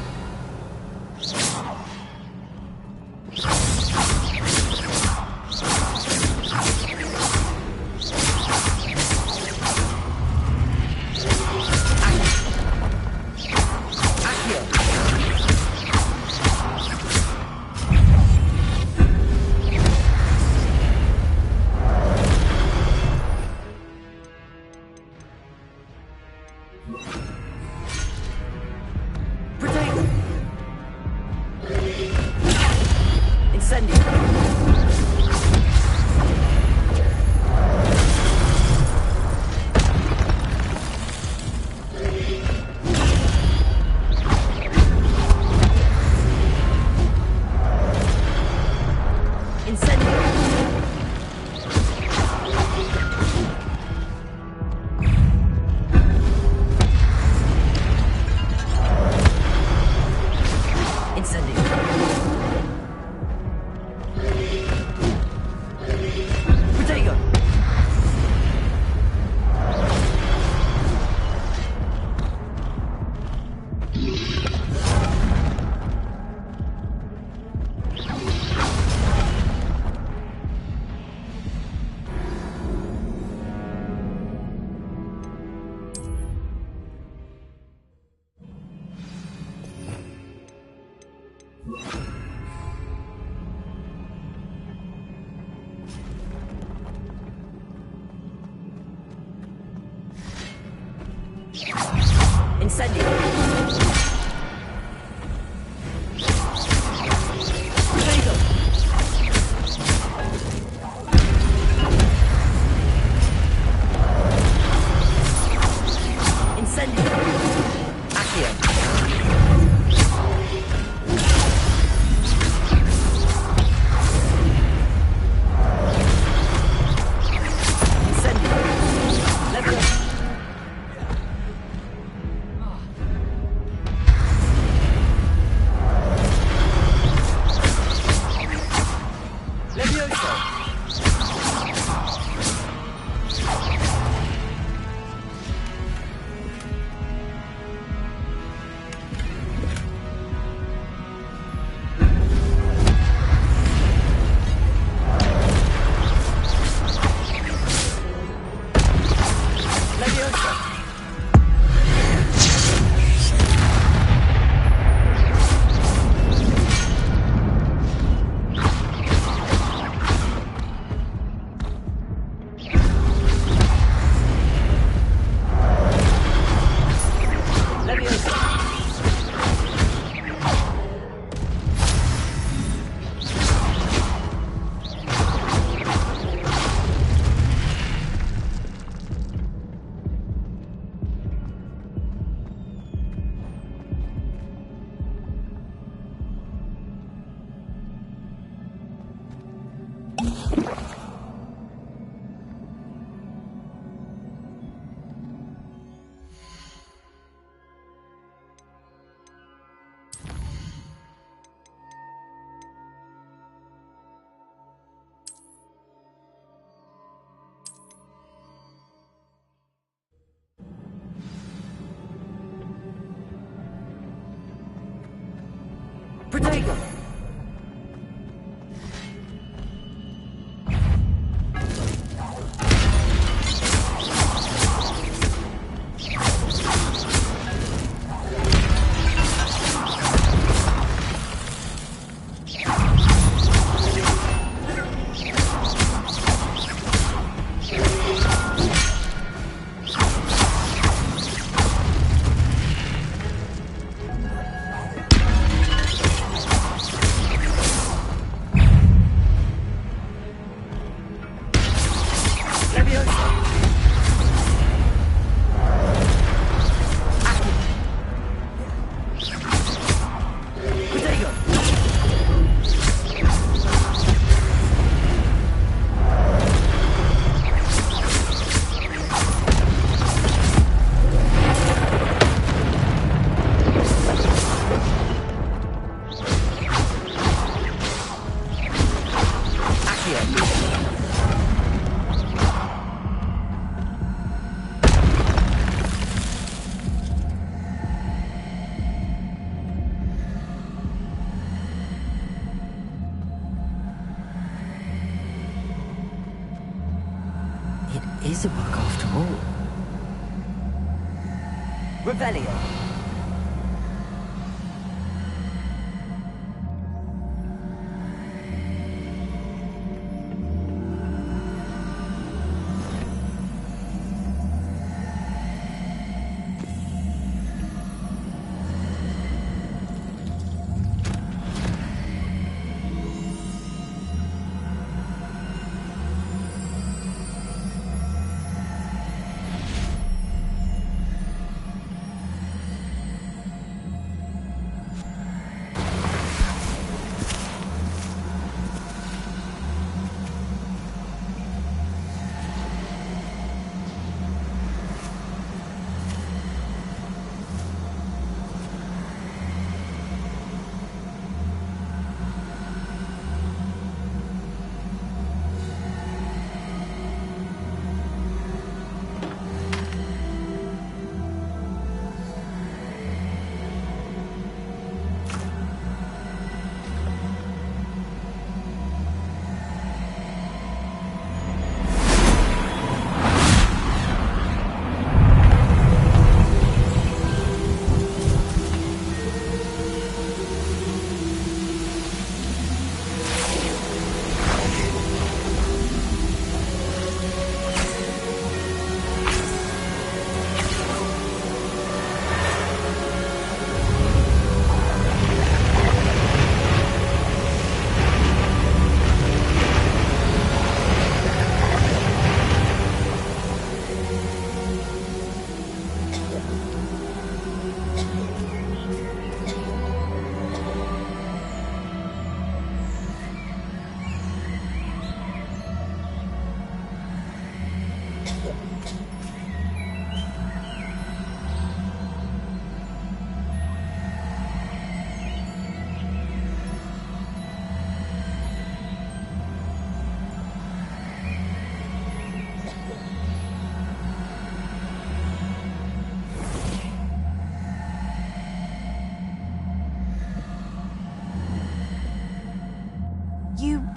Protego! Is a book after all. Revelio.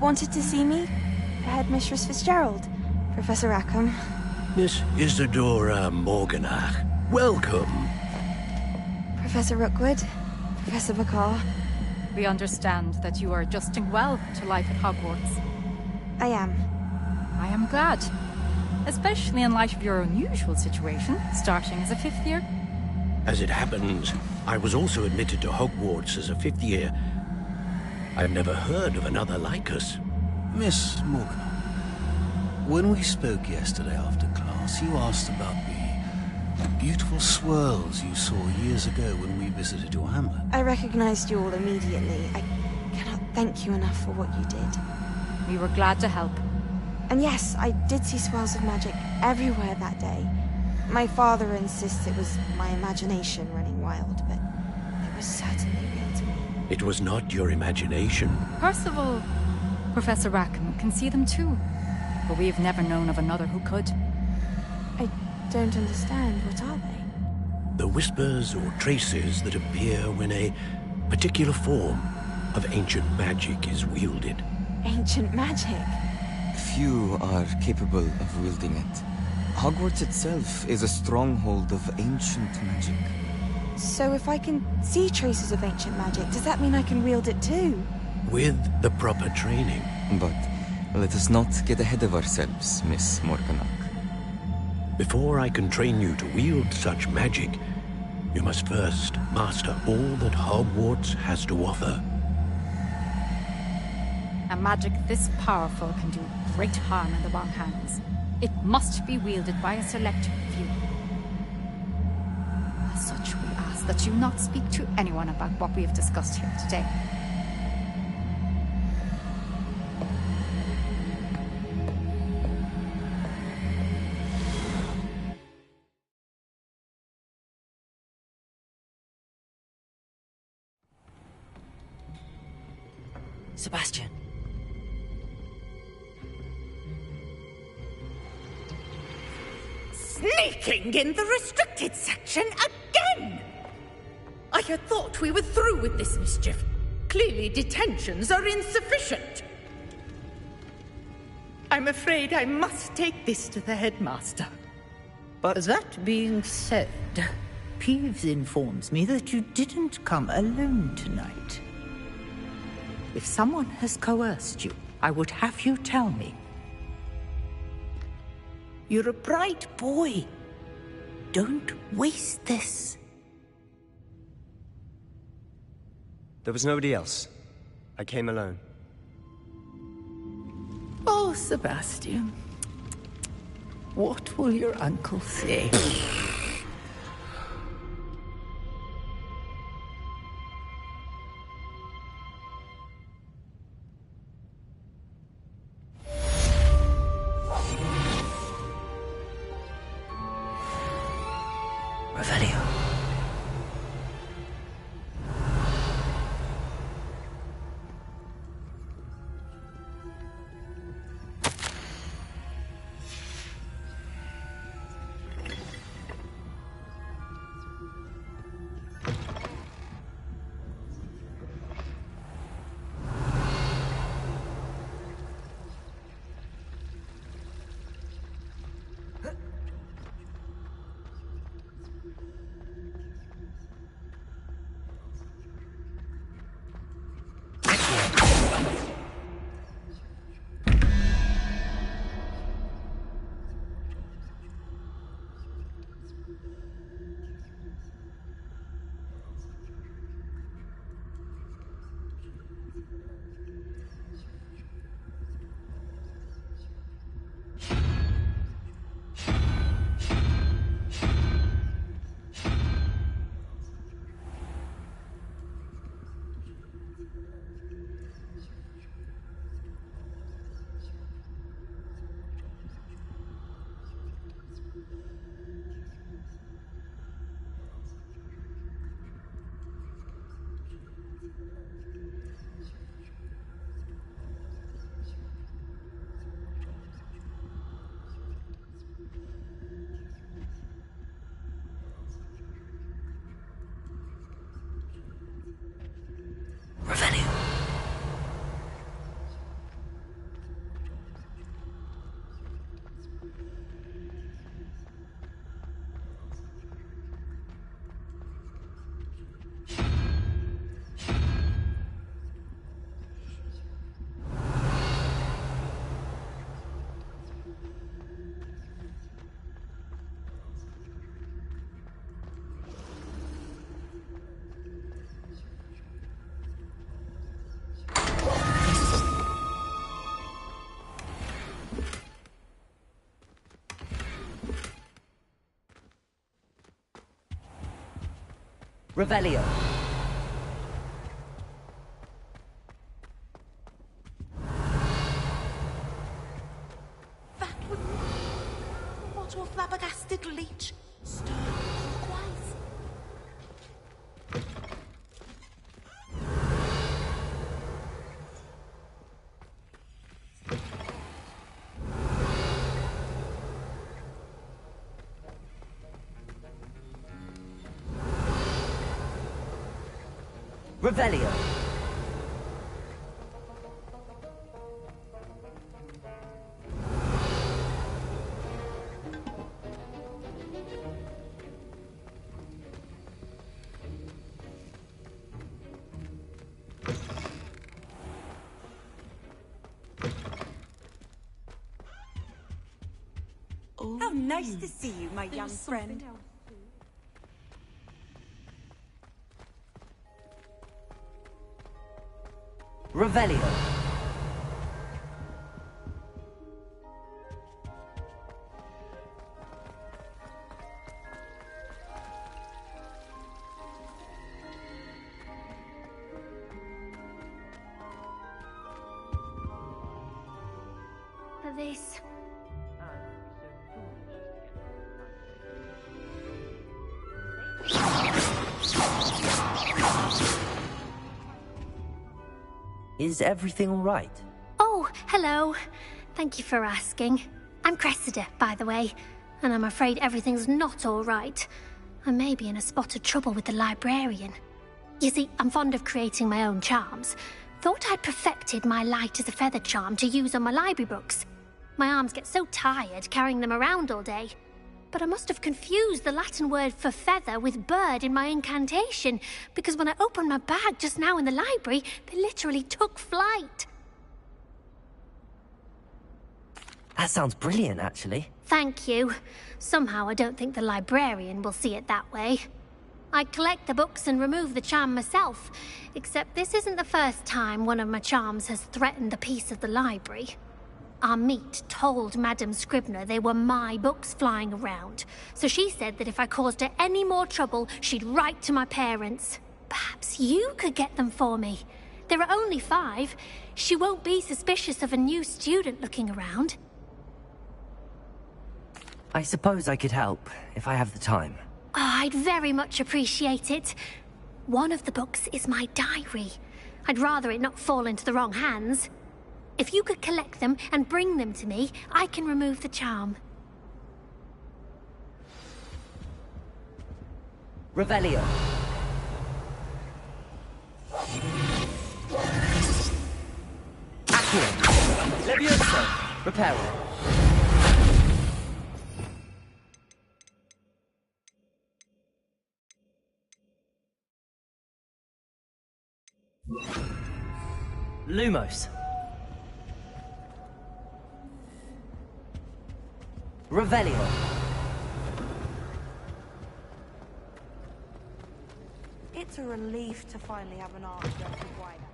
wanted to see me? Headmistress Fitzgerald, Professor Rackham. Miss Isadora Morganach, welcome. Professor Rookwood, Professor Bakar. We understand that you are adjusting well to life at Hogwarts. I am. I am glad. Especially in light of your unusual situation, starting as a 5th year. As it happens, I was also admitted to Hogwarts as a 5th year. I've never heard of another like us. Miss Morgan, when we spoke yesterday after class, you asked about the beautiful swirls you saw years ago when we visited your hamlet. I recognized you all immediately. I cannot thank you enough for what you did. We were glad to help. And yes, I did see swirls of magic everywhere that day. My father insists it was my imagination running wild, but it was certainly real to me. It was not your imagination. Percival, Professor Rackham can see them too. But we've never known of another who could. I don't understand. What are they? The whispers or traces that appear when a particular form of ancient magic is wielded. Ancient magic? Few are capable of wielding it. Hogwarts itself is a stronghold of ancient magic. So if I can see traces of ancient magic, does that mean I can wield it too? With the proper training. But let us not get ahead of ourselves, Miss Morganach. Before I can train you to wield such magic, you must first master all that Hogwarts has to offer. A magic this powerful can do great harm in the wrong hands. It must be wielded by a select few. As such, we ask that you not speak to anyone about what we have discussed here today. Sebastian. Sneaking in the restricted section again! I had thought we were through with this mischief. Clearly detentions are insufficient. I'm afraid I must take this to the headmaster. But that being said, Peeves informs me that you didn't come alone tonight. If someone has coerced you, I would have you tell me. You're a bright boy. Don't waste this. There was nobody else. I came alone. Oh, Sebastian. What will your uncle say? Revelio. Revelio. That would what or flabbergasted leech stirred clockwise. Revelio. How nice to see you, my young friend. Revelio. For this. Is everything all right? Oh, hello. Thank you for asking. I'm Cressida, by the way, and I'm afraid everything's not all right. I may be in a spot of trouble with the librarian. You see, I'm fond of creating my own charms. Thought I'd perfected my light as a feather charm to use on my library books. My arms get so tired carrying them around all day. But I must have confused the Latin word for feather with bird in my incantation, because when I opened my bag just now in the library, they literally took flight. That sounds brilliant, actually. Thank you. Somehow I don't think the librarian will see it that way. I collect the books and remove the charm myself, except this isn't the first time one of my charms has threatened the peace of the library. Our meet told Madame Scribner they were my books flying around, so she said that if I caused her any more trouble, she'd write to my parents. Perhaps you could get them for me. There are only 5. She won't be suspicious of a new student looking around. I suppose I could help, if I have the time. Oh, I'd very much appreciate it. One of the books is my diary. I'd rather it not fall into the wrong hands. If you could collect them and bring them to me, I can remove the charm. Revelio. Accio. Levioso. Reparo. Lumos. Revelio. It's a relief to finally have an answer to why that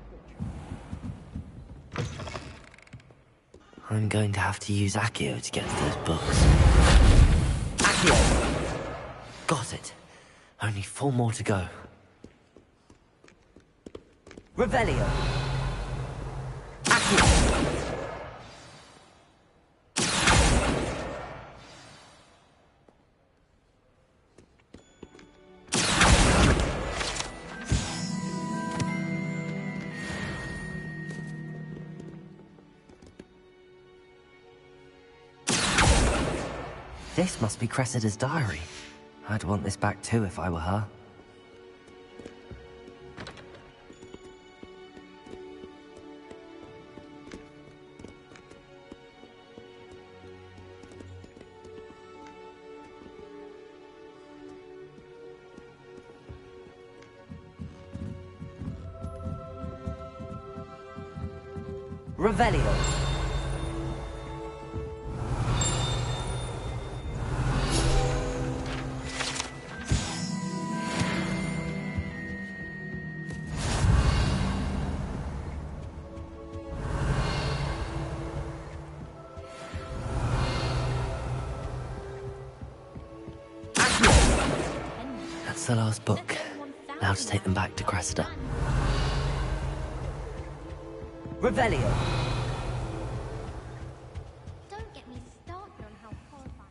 picture. I'm going to have to use Accio to get to those books. Accio! Got it. Only 4 more to go. Revelio. Accio! This must be Cressida's diary. I'd want this back too if I were her. Revelio. That's the last book. Now to take them back to Cressida. Revelio. Don't get me started on how horrifying.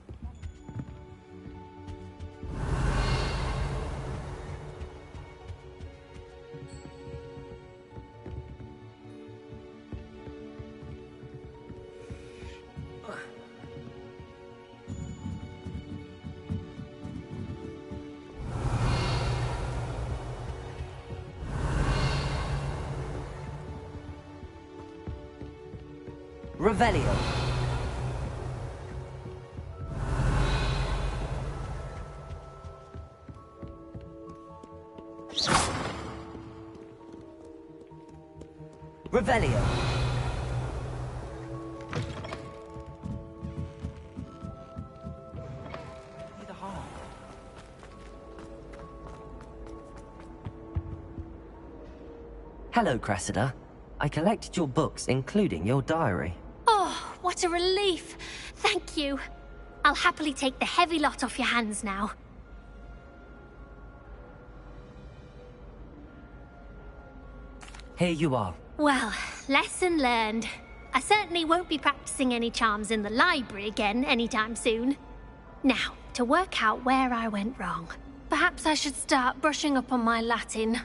Revelio. Revelio. Hello, Cressida. I collected your books, including your diary. Oh, what a relief. Thank you. I'll happily take the heavy lot off your hands now. Here you are. Well, lesson learned. I certainly won't be practicing any charms in the library again anytime soon. Now, to work out where I went wrong. Perhaps I should start brushing up on my Latin.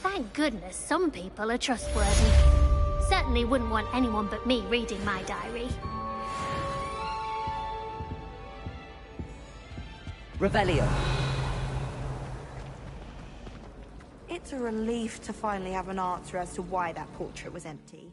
Thank goodness some people are trustworthy. Certainly wouldn't want anyone but me reading my diary. Revelio. It's a relief to finally have an answer as to why that portrait was empty.